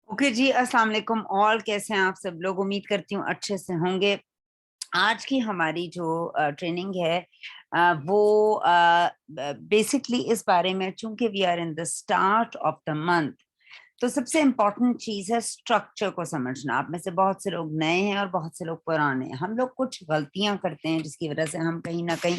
Okay जी, अस्सलाम वालेकुम। All कैसे हैं आप सब लोग? उम्मीद करती हूँ अच्छे से होंगे। आज की हमारी जो ट्रेनिंग है वो बेसिकली इस बारे में, चूंकि we are in the start of the month, तो सबसे इम्पोर्टेंट चीज है स्ट्रक्चर को समझना। आप में से बहुत से लोग नए हैं और बहुत से लोग पुराने हैं। हम लोग कुछ गलतियां करते हैं जिसकी वजह से हम कहीं ना कहीं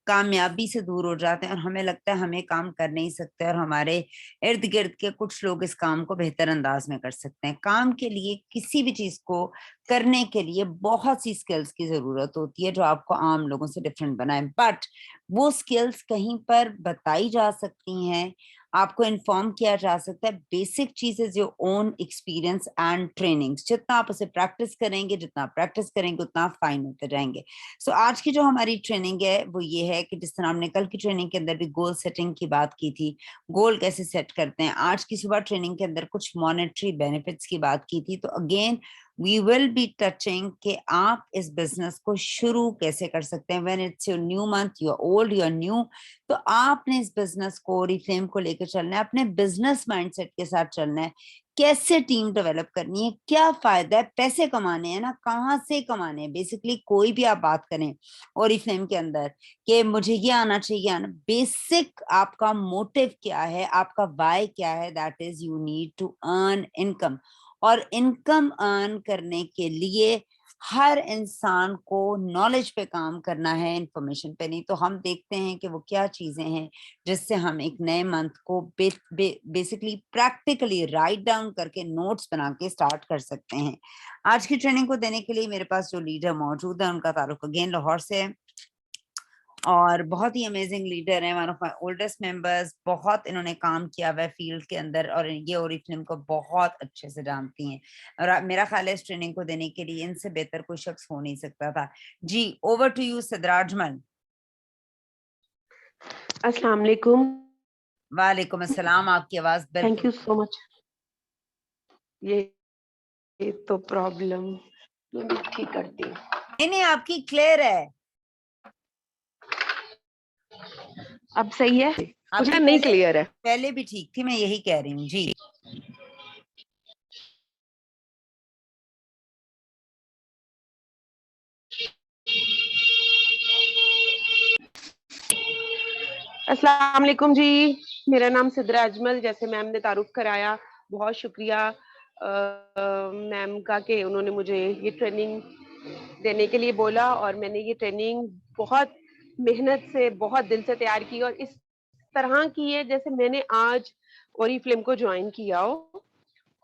कामयाबी से दूर हो जाते हैं और हमें लगता है हमें काम कर नहीं सकते, और हमारे इर्द गिर्द के कुछ लोग इस काम को बेहतर अंदाज में कर सकते हैं। काम के लिए, किसी भी चीज को करने के लिए बहुत सी स्किल्स की जरूरत होती है जो आपको आम लोगों से डिफरेंट बनाए, बट वो स्किल्स कहीं पर बताई जा सकती हैं, आपको इन्फॉर्म किया जा सकता है। बेसिक चीज is your own experience and trainings. जितना आप उसे प्रैक्टिस करेंगे, जितना आप प्रैक्टिस करेंगे, उतना आप फाइन होते जाएंगे। सो आज की जो हमारी ट्रेनिंग है वो ये है कि जिस तरह हमने कल की ट्रेनिंग के अंदर भी गोल सेटिंग की बात की थी, गोल कैसे सेट करते हैं, आज की सुबह ट्रेनिंग के अंदर कुछ मॉनेटरी बेनिफिट्स की बात की थी। तो again we will be touching कि आप इस बिजनेस को शुरू कैसे कर सकते हैं। When it's your new month, your old, your new, तो आपने इस बिजनेस को, ओरिफ्लेम को लेकर चलना है, अपने बिजनेस माइंडसेट के साथ चलना है। कैसे टीम डेवलप करनी है, क्या फायदा है, पैसे कमाने हैं ना, कहाँ से कमाने हैं। बेसिकली कोई भी आप बात करें ओरिफ्लेम के अंदर कि मुझे ये आना चाहिए, आना, बेसिक आपका मोटिव क्या है, आपका वाई क्या है, that is you need to earn income. और इनकम अर्न करने के लिए हर इंसान को नॉलेज पे काम करना है, इंफॉर्मेशन पे नहीं। तो हम देखते हैं कि वो क्या चीजें हैं जिससे हम एक नए मंथ को बेसिकली प्रैक्टिकली राइट डाउन करके नोट्स बना के स्टार्ट कर सकते हैं। आज की ट्रेनिंग को देने के लिए मेरे पास जो लीडर मौजूद है उनका ताल्लुक अगेन लाहौर से है, और बहुत ही अमेजिंग लीडर है, one of my oldest members. बहुत इन्होंने काम किया हुआ है फील्ड के अंदर और ये ओरिफ्लेम को बहुत अच्छे से जानती हैं। और मेरा ख्याल है इस ट्रेनिंग को देने के लिए इनसे बेहतर कोई शख्स हो नहीं सकता था। जी, ओवर टू यू सिद्राजमल। अस्सलाम वालेकुम। वालेकुम अस्सलाम। आपकी आवाज थैंक बिल्कुल। You so much. ये ये तो प्रॉब्लम ठीक करती हूँ। नहीं नहीं, आपकी क्लियर है। अब सही है? आपकी मुझे नहीं पहले क्लियर है। पहले भी ठीक थी, मैं यही कह रही हूँ जी। अस्सलाम वालेकुम जी। मेरा नाम सिद्रा अजमल, जैसे मैम ने तारुफ कराया, बहुत शुक्रिया मैम का कि उन्होंने मुझे ये ट्रेनिंग देने के लिए बोला, और मैंने ये ट्रेनिंग बहुत मेहनत से, बहुत दिल से तैयार की, और इस तरह की है जैसे मैंने आज ओरिफ्लेम को ज्वाइन किया हो,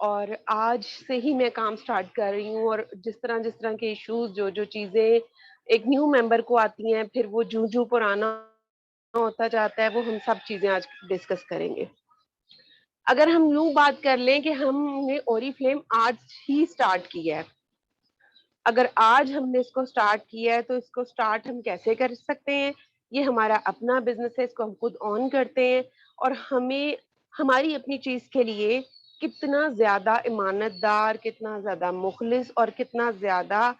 और आज से ही मैं काम स्टार्ट कर रही हूँ। और जिस तरह के इश्यूज, जो जो चीजें एक न्यू मेंबर को आती हैं, फिर वो जूं जूं पुराना होता जाता है, वो हम सब चीजें आज डिस्कस करेंगे। अगर हम यूं बात कर लें कि हमने ओरिफ्लेम आज ही स्टार्ट किया है, अगर आज हमने इसको स्टार्ट किया है तो इसको स्टार्ट हम कैसे कर सकते हैं? ये हमारा अपना बिजनेस है, इसको हम खुद ऑन करते हैं, और हमें हमारी अपनी चीज के लिए कितना ज्यादा ईमानतदार, कितना ज्यादा मुखलिस और कितना ज्यादा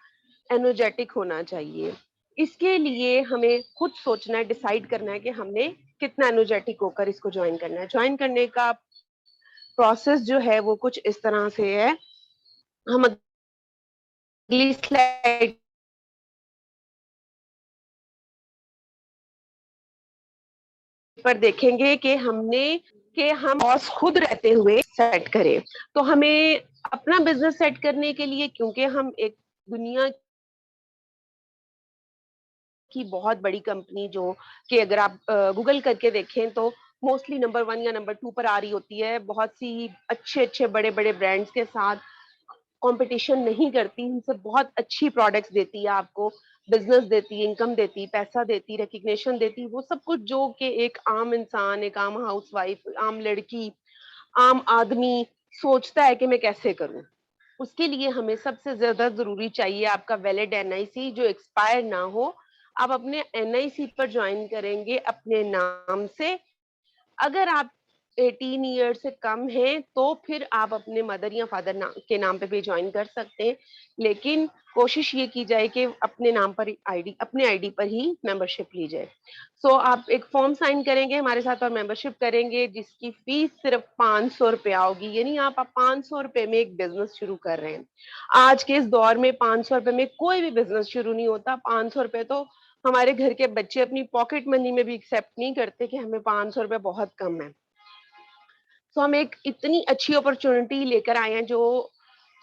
एनर्जेटिक होना चाहिए। इसके लिए हमें खुद सोचना है, डिसाइड करना है कि हमने कितना एनर्जेटिक होकर इसको ज्वाइन करना है। ज्वाइन करने का प्रोसेस जो है वो कुछ इस तरह से है। हम अगली स्लाइड पर देखेंगे कि हम बॉस खुद रहते हुए सेट करें। तो हमें अपना बिजनेस सेट करने के लिए, क्योंकि हम एक दुनिया की बहुत बड़ी कंपनी, जो कि अगर आप गूगल करके देखें तो मोस्टली नंबर 1 या नंबर 2 पर आ रही होती है, बहुत सी अच्छे अच्छे बड़े बड़े ब्रांड्स के साथ कंपटीशन नहीं करती, इनसे बहुत अच्छी प्रोडक्ट्स देती है, आपको बिजनेस देती है, इनकम देती है, पैसा देती है, रिकग्निशन देती है, वो सब कुछ जो कि एक आम इंसान, एक आम हाउसवाइफ, आम लड़की, आम आदमी सोचता है कि मैं कैसे करूं। उसके लिए हमें सबसे ज्यादा जरूरी चाहिए आपका वैलिड एनआईसी, जो एक्सपायर ना हो। आप अपने एनआईसी पर ज्वाइन करेंगे अपने नाम से। अगर आप 18 ईयर से कम है तो फिर आप अपने मदर या फादर के नाम पे भी ज्वाइन कर सकते हैं, लेकिन कोशिश ये की जाए कि अपने नाम पर आईडी, अपने आईडी पर ही मेंबरशिप ली जाए। सो आप एक फॉर्म साइन करेंगे हमारे साथ और मेंबरशिप करेंगे, जिसकी फीस सिर्फ 500 रुपया होगी। यानी आप 500 रुपए में एक बिजनेस शुरू कर रहे हैं। आज के इस दौर में 500 रुपए में कोई भी बिजनेस शुरू नहीं होता। 500 रुपए तो हमारे घर के बच्चे अपनी पॉकेट मनी में भी एक्सेप्ट नहीं करते कि हमें 500 रुपए बहुत कम है। तो हम एक इतनी अच्छी अपॉर्चुनिटी लेकर आए हैं जो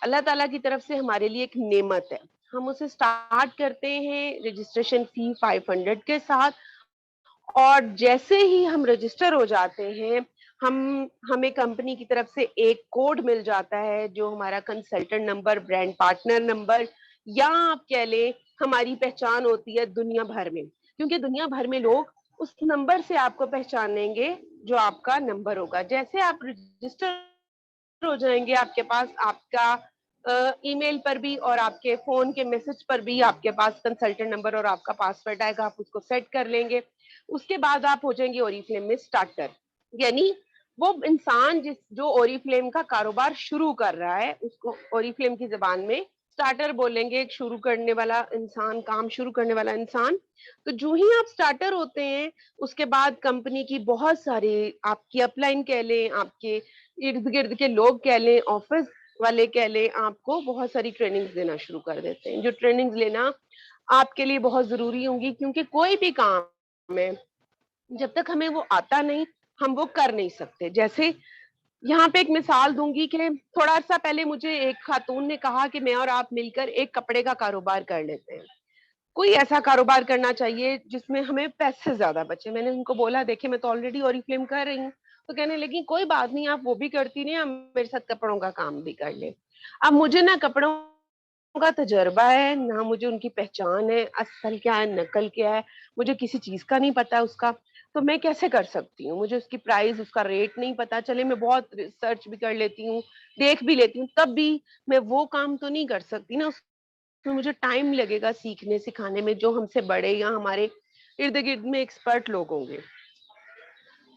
अल्लाह ताला की तरफ से हमारे लिए एक नेमत है। हम उसे स्टार्ट करते हैं रजिस्ट्रेशन फी 500 के साथ, और जैसे ही हम रजिस्टर हो जाते हैं, हमें कंपनी की तरफ से एक कोड मिल जाता है जो हमारा consultant number, brand partner number, या आप कह लें हमारी पहचान होती है दुनिया भर में, क्योंकि दुनिया भर में लोग उस नंबर से आपको पहचानेंगे जो आपका नंबर होगा। जैसे आप रजिस्टर हो जाएंगे, आपके पास आपका ईमेल पर भी और आपके फोन के मैसेज पर भी आपके पास कंसल्टेंट नंबर और आपका पासवर्ड आएगा। आप उसको सेट कर लेंगे। उसके बाद आप हो जाएंगे ओरीफ्लेम में स्टार्टर। यानी वो इंसान जिस जो ओरीफ्लेम का कारोबार शुरू कर रहा है उसको ओरीफ्लेम की जबान में स्टार्टर बोलेंगे, एक शुरू करने वाला इंसान, काम शुरू करने वाला इंसान। तो जो ही आप स्टार्टर होते हैं, उसके बाद कंपनी की बहुत सारी, आपकी अपलाइन कह लें, आपके इर्द गिर्द के लोग कह लें, ऑफिस वाले कह लें, आपको बहुत सारी ट्रेनिंग्स देना शुरू कर देते हैं, जो ट्रेनिंग्स लेना आपके लिए बहुत जरूरी होंगी। क्योंकि कोई भी काम है जब तक हमें वो आता नहीं, हम वो कर नहीं सकते। जैसे यहाँ पे एक मिसाल दूंगी कि थोड़ा सा पहले मुझे एक खातून ने कहा कि मैं और आप मिलकर एक कपड़े का कारोबार कर लेते हैं। कोई ऐसा कारोबार करना चाहिए जिसमें हमें पैसे ज्यादा बचे। मैंने उनको बोला देखिए मैं तो ऑलरेडी ओरिफ्लेम कर रही हूँ। तो कहने लगी कोई बात नहीं, आप वो भी करती नहीं, आप मेरे साथ कपड़ों का काम भी कर ले। अब मुझे ना कपड़ों का तजर्बा है ना, मुझे उनकी पहचान है, असल क्या है नकल क्या है मुझे किसी चीज का नहीं पता उसका। तो मैं कैसे कर सकती हूँ, मुझे उसकी प्राइस, उसका रेट नहीं पता। चले मैं बहुत रिसर्च भी कर लेती हूँ, देख भी लेती हूँ, तब भी मैं वो काम तो नहीं कर सकती ना। उसमें मुझे टाइम लगेगा सीखने सिखाने में, जो हमसे बड़े या हमारे इर्द गिर्द में एक्सपर्ट लोग होंगे।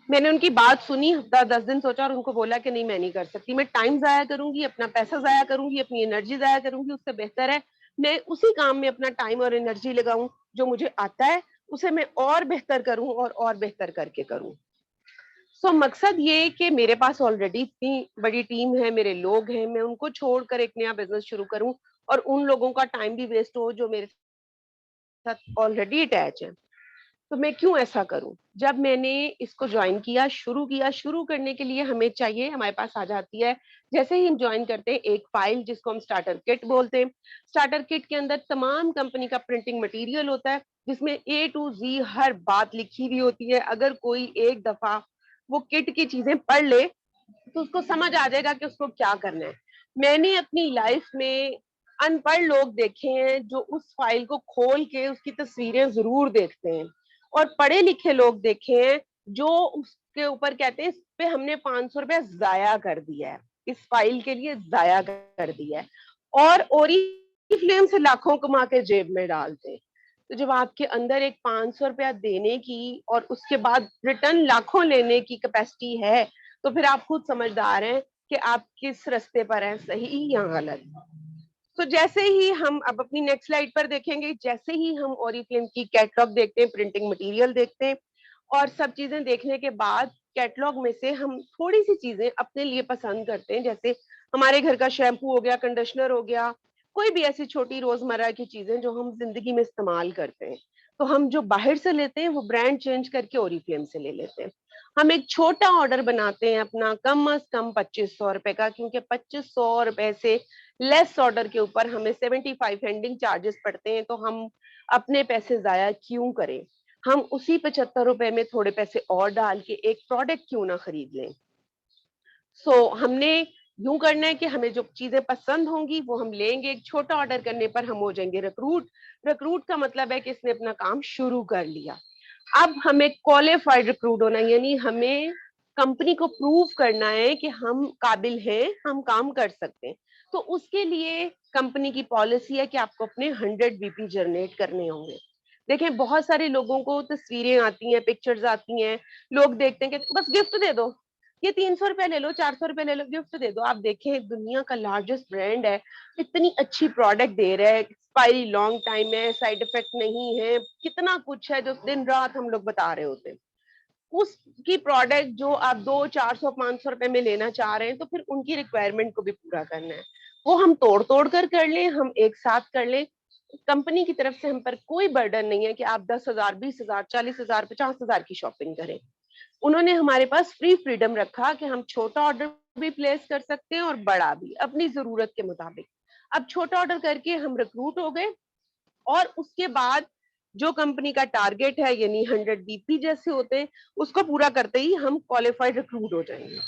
मैंने उनकी बात सुनी, हफ्ता 10 दिन सोचा और उनको बोला कि नहीं मैं नहीं कर सकती, मैं टाइम जाया करूंगी, अपना पैसा जाया करूंगी, अपनी एनर्जी जाया करूंगी। उससे बेहतर है मैं उसी काम में अपना टाइम और एनर्जी लगाऊं जो मुझे आता है, उसे मैं और बेहतर करूं और बेहतर करके करूं। सो मकसद ये कि मेरे पास ऑलरेडी इतनी बड़ी टीम है, मेरे लोग हैं, मैं उनको छोड़कर एक नया बिजनेस शुरू करूं और उन लोगों का टाइम भी वेस्ट हो जो मेरे साथ ऑलरेडी अटैच है। तो मैं क्यों ऐसा करूं? जब मैंने इसको ज्वाइन किया, शुरू करने के लिए हमें चाहिए, हमारे पास आ जाती है जैसे ही हम ज्वाइन करते हैं एक फाइल जिसको हम स्टार्टर किट बोलते हैं। स्टार्टर किट के अंदर तमाम कंपनी का प्रिंटिंग मटेरियल होता है, जिसमें ए टू जी हर बात लिखी हुई होती है। अगर कोई एक दफा वो किट की चीजें पढ़ ले तो उसको समझ आ जाएगा कि उसको क्या करना है। मैंने अपनी लाइफ में अनपढ़ लोग देखे हैं जो उस फाइल को खोल के उसकी तस्वीरें जरूर देखते हैं, और पढ़े लिखे लोग देखे हैं जो उसके ऊपर कहते हैं इस पे हमने 500 रुपया जाया कर दिया है, इस फाइल के लिए जाया कर दिया है, और ओरिफ्लेम से लाखों कमा के जेब में डालते हैं। तो जब आपके अंदर एक 500 रुपया देने की और उसके बाद रिटर्न लाखों लेने की कैपेसिटी है, तो फिर आप खुद समझदार हैं कि आप किस रास्ते पर हैं, सही या गलत। तो जैसे ही हम अब अपनी नेक्स्ट स्लाइड पर देखेंगे, जैसे ही हम ओरिफ्लेम की कैटलॉग देखते हैं, प्रिंटिंग मटेरियल देखते हैं, और सब चीजें देखने के बाद कैटलॉग में से हम थोड़ी सी चीजें अपने लिए पसंद करते हैं। जैसे हमारे घर का शैम्पू हो गया, कंडीशनर हो गया, कोई भी ऐसी छोटी रोजमर्रा की चीजें जो हम जिंदगी में इस्तेमाल करते हैं, तो हम जो बाहर से लेते हैं वो ब्रांड चेंज करके ओरिफ्लेम से ले लेते हैं। हम एक छोटा ऑर्डर बनाते हैं अपना, कम अज कम 2500 रुपए का, क्योंकि 2500 रुपए से लेस ऑर्डर के ऊपर हमें 75 हैंडिंग चार्जेस पड़ते हैं। तो हम अपने पैसे जाया क्यों करें, हम उसी 75 रुपए में थोड़े पैसे और डाल के एक प्रोडक्ट क्यों ना खरीद लें। हमने यूं करना है कि हमें जो चीजें पसंद होंगी वो हम लेंगे। एक छोटा ऑर्डर करने पर हम हो जाएंगे रिक्रूट। रिक्रूट का मतलब है कि इसने अपना काम शुरू कर लिया। अब हमें क्वालिफाइड रिक्रूट होना, यानी हमें कंपनी को प्रूव करना है कि हम काबिल हैं, हम काम कर सकते हैं। तो उसके लिए कंपनी की पॉलिसी है कि आपको अपने 100 BP जनरेट करने होंगे। देखें बहुत सारे लोगों को तस्वीरें आती हैं, पिक्चर्स आती हैं, लोग देखते हैं कि बस गिफ्ट दे दो, ये 300 रुपए ले लो, 400 रुपए ले लो, गिफ्ट दे दो। आप देखें, दुनिया का लार्जेस्ट ब्रांड है, इतनी अच्छी प्रोडक्ट दे रहा है, एक्सपायरी लॉन्ग टाइम है, साइड इफेक्ट नहीं है, कितना कुछ है जो दिन रात हम लोग बता रहे होते हैं। उसकी प्रोडक्ट जो आप 200, 400, 500 रुपए में लेना चाह रहे हैं, तो फिर उनकी रिक्वायरमेंट को भी पूरा करना है। वो हम तोड़ तोड़ कर लें, हम एक साथ कर लें। कंपनी की तरफ से हम पर कोई बर्डन नहीं है कि आप 10,000, 20,000, 40,000, 50,000 की शॉपिंग करें। उन्होंने हमारे पास फ्री फ्रीडम रखा कि हम छोटा ऑर्डर भी प्लेस कर सकते हैं और बड़ा भी, अपनी जरूरत के मुताबिक। अब छोटा ऑर्डर करके हम रिक्रूट हो गए, और उसके बाद जो कंपनी का टारगेट है, यानी 100 बीपी जैसे होते हैं, उसको पूरा करते ही हम क्वालिफाइड रिक्रूट हो जाएंगे।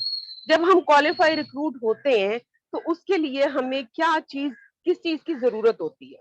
जब हम क्वालिफाइड रिक्रूट होते हैं, तो उसके लिए हमें क्या चीज, किस चीज की जरूरत होती है?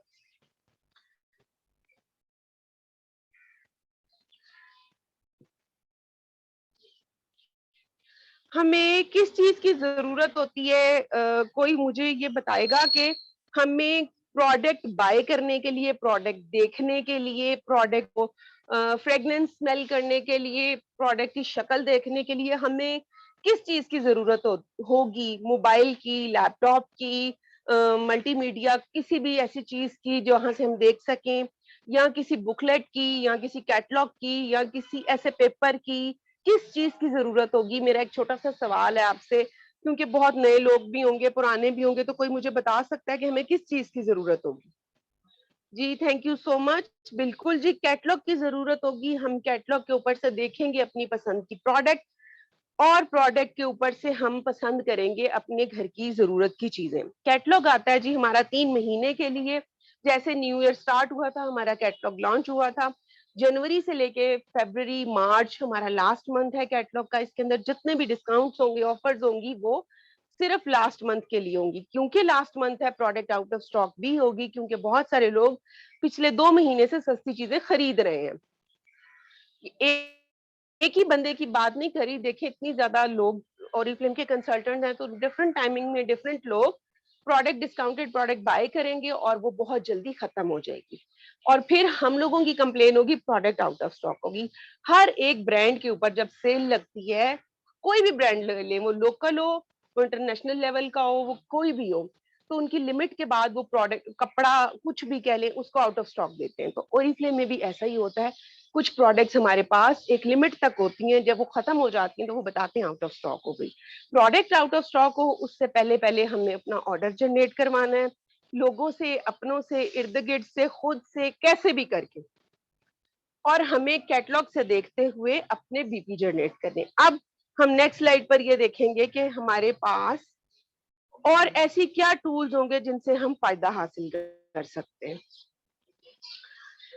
हमें किस चीज की जरूरत होती है? कोई मुझे ये बताएगा कि हमें प्रोडक्ट बाय करने के लिए, प्रोडक्ट देखने के लिए, प्रोडक्ट को फ्रेग्रेंस स्मेल करने के लिए, प्रोडक्ट की शक्ल देखने के लिए हमें किस चीज की जरूरत होगी? मोबाइल की, लैपटॉप की, मल्टीमीडिया, किसी भी ऐसी चीज की जहां से हम देख सकें, या किसी बुकलेट की, या किसी कैटलॉग की, या किसी ऐसे पेपर की, किस चीज की जरूरत होगी? मेरा एक छोटा सा सवाल है आपसे, क्योंकि बहुत नए लोग भी होंगे, पुराने भी होंगे, तो कोई मुझे बता सकता है कि हमें किस चीज की जरूरत होगी? जी, थैंक यू सो मच। बिल्कुल जी, कैटलॉग की जरूरत होगी। हम कैटलॉग के ऊपर से देखेंगे अपनी पसंद की प्रोडक्ट, और प्रोडक्ट के ऊपर से हम पसंद करेंगे अपने घर की जरूरत की चीजें। कैटलॉग आता है जी हमारा 3 महीने के लिए। जैसे न्यू ईयर स्टार्ट हुआ था, हमारा कैटलॉग लॉन्च हुआ था। जनवरी से लेके फरवरी, मार्च हमारा लास्ट मंथ है कैटलॉग का। इसके अंदर जितने भी डिस्काउंट्स होंगे, ऑफर्स होंगी, वो सिर्फ लास्ट मंथ के लिए होंगी। क्योंकि लास्ट मंथ है, प्रोडक्ट आउट ऑफ स्टॉक भी होगी, क्योंकि बहुत सारे लोग पिछले 2 महीने से सस्ती चीजें खरीद रहे हैं। एक ही बंदे की बात नहीं करी, देखिए इतनी ज्यादा लोग ओरिफ्लेम के कंसल्टेंट हैं, तो डिफरेंट टाइमिंग में डिफरेंट लोग प्रोडक्ट, डिस्काउंटेड प्रोडक्ट बाय करेंगे, और वो बहुत जल्दी खत्म हो जाएगी। और फिर हम लोगों की कंप्लेन होगी, प्रोडक्ट आउट ऑफ स्टॉक होगी। हर एक ब्रांड के ऊपर जब सेल लगती है, कोई भी ब्रांड ले लें, वो लोकल हो, वो इंटरनेशनल लेवल का हो, वो कोई भी हो, तो उनकी लिमिट के बाद वो प्रोडक्ट, कपड़ा, कुछ भी कह लें, उसको आउट ऑफ स्टॉक देते हैं। तो ओरिफ्लेम में भी ऐसा ही होता है। कुछ प्रोडक्ट्स हमारे पास एक लिमिट तक होती हैं, जब वो खत्म हो जाती हैं तो वो बताते हैं आउट ऑफ स्टॉक हो गई। प्रोडक्ट आउट ऑफ स्टॉक हो, उससे पहले पहले हमने अपना ऑर्डर जनरेट करवाना है, लोगों से, अपनों से, इर्द गिर्द से, खुद से, कैसे भी करके। और हमें कैटलॉग से देखते हुए अपने बीपी जनरेट करने। अब हम नेक्स्ट स्लाइड पर ये देखेंगे कि हमारे पास और ऐसी क्या टूल्स होंगे जिनसे हम फायदा हासिल कर सकते हैं।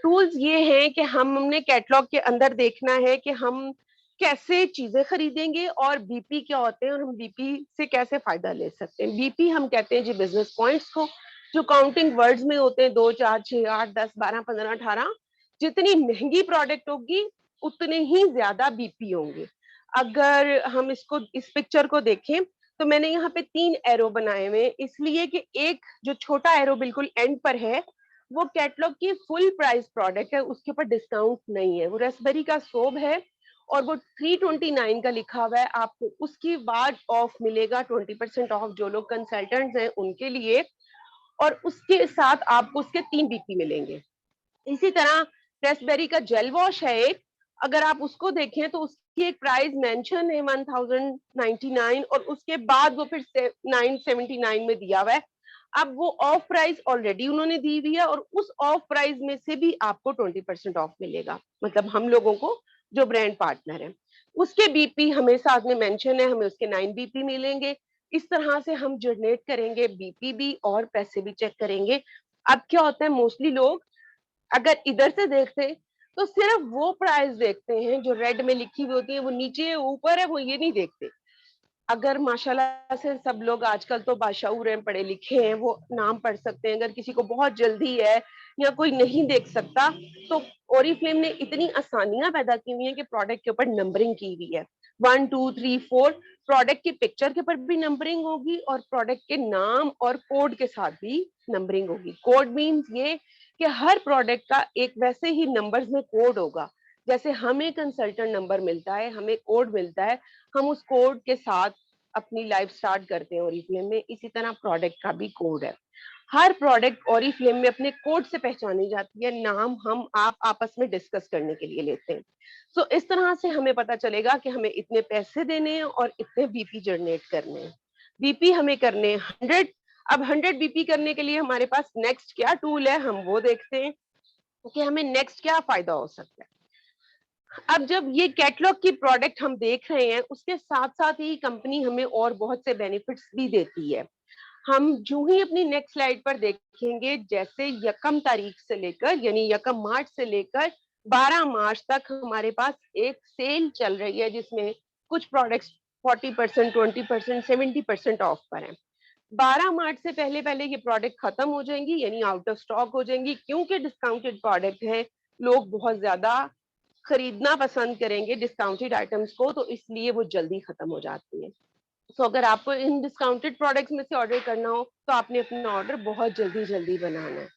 टूल्स ये हैं कि हमने कैटलॉग के अंदर देखना है कि हम कैसे चीजें खरीदेंगे, और बीपी क्या होते हैं, और हम बीपी से कैसे फायदा ले सकते हैं। बीपी हम कहते हैं जी बिजनेस पॉइंट्स को, जो काउंटिंग वर्ड्स में होते हैं, 2, 4, 6, 8, 10, 12, 15, 18। जितनी महंगी प्रोडक्ट होगी, उतने ही ज्यादा बीपी होंगे। अगर हम इसको, इस पिक्चर को देखें, तो मैंने यहाँ पे 3 एरो बनाए हुए, इसलिए कि एक जो छोटा एरो बिल्कुल एंड पर है, वो कैटलॉग की फुल प्राइस प्रोडक्ट है, उसके ऊपर डिस्काउंट नहीं है। वो रेस्पबेरी का सोब है, और वो 329 का लिखा हुआ है। आपको उसके बाद ऑफ मिलेगा, 20% ऑफ, जो लोग कंसल्टेंट्स हैं उनके लिए। और उसके साथ आपको उसके 3 बीपी मिलेंगे। इसी तरह रेस्पबेरी का जेल वॉश है एक, अगर आप उसको देखें तो उसकी एक प्राइस मेंशन है 1099, और उसके बाद वो फिर 979 में दिया हुआ है। अब वो ऑफ प्राइस ऑलरेडी उन्होंने दी हुई है, और उस ऑफ प्राइस में से भी आपको 20% ऑफ मिलेगा, मतलब हम लोगों को जो ब्रांड पार्टनर है। उसके बीपी हमें साथ में मेंशन है, हमें उसके 9 बीपी मिलेंगे। इस तरह से हम जनरेट करेंगे बीपी भी, और पैसे भी चेक करेंगे। अब क्या होता है, मोस्टली लोग अगर इधर से देखते तो सिर्फ वो प्राइस देखते हैं जो रेड में लिखी हुई होती है, वो नीचे ऊपर है, वो ये नहीं देखते। अगर माशाल्लाह से सब लोग आजकल तो बाशऊर हैं, पढ़े लिखे हैं, वो नाम पढ़ सकते हैं। अगर किसी को बहुत जल्दी है या कोई नहीं देख सकता, तो ओरिफ्लेम ने इतनी आसानियां पैदा की हुई हैं कि प्रोडक्ट के ऊपर नंबरिंग की हुई है, 1, 2, 3, 4। प्रोडक्ट की पिक्चर के ऊपर भी नंबरिंग होगी, और प्रोडक्ट के नाम और कोड के साथ भी नंबरिंग होगी। कोड मीन्स ये कि हर प्रोडक्ट का एक वैसे ही नंबर्स में कोड होगा, जैसे हमें कंसल्टेंट नंबर मिलता है, हमें कोड मिलता है, हम उस कोड के साथ अपनी लाइफ स्टार्ट करते हैं ओरिफ्लेम में, इसी तरह प्रोडक्ट का भी कोड है। हर प्रोडक्ट ओरिफ्लेम में अपने कोड से पहचानी जाती है, नाम हम आप आपस में डिस्कस करने के लिए लेते हैं। सो इस तरह से हमें पता चलेगा कि हमें इतने पैसे देने हैं और इतने बीपी जनरेट करने हैं। बीपी हमें करने 100। अब 100 बीपी करने के लिए हमारे पास नेक्स्ट क्या टूल है, हम वो देखते हैं कि हमें नेक्स्ट क्या फायदा हो सकता है। अब जब ये कैटलॉग की प्रोडक्ट हम देख रहे हैं, उसके साथ साथ ही कंपनी हमें और बहुत से बेनिफिट्स भी देती है। हम जो ही अपनी नेक्स्ट स्लाइड पर देखेंगे, जैसे यकम तारीख से लेकर यानी यकम मार्च से लेकर 12 मार्च तक हमारे पास एक सेल चल रही है, जिसमें कुछ प्रोडक्ट्स 40%, 20%, 70% ऑफ पर हैं। 12 मार्च से पहले पहले ये प्रोडक्ट खत्म हो जाएंगी, यानी आउट ऑफ स्टॉक हो जाएंगी, क्योंकि डिस्काउंटेड प्रोडक्ट है, लोग बहुत ज्यादा खरीदना पसंद करेंगे डिस्काउंटेड आइटम्स को, तो इसलिए वो जल्दी खत्म हो जाती है। तो अगर आपको इन डिस्काउंटेड प्रोडक्ट्स में से ऑर्डर करना हो, तो आपने अपना ऑर्डर बहुत जल्दी जल्दी बनाना है,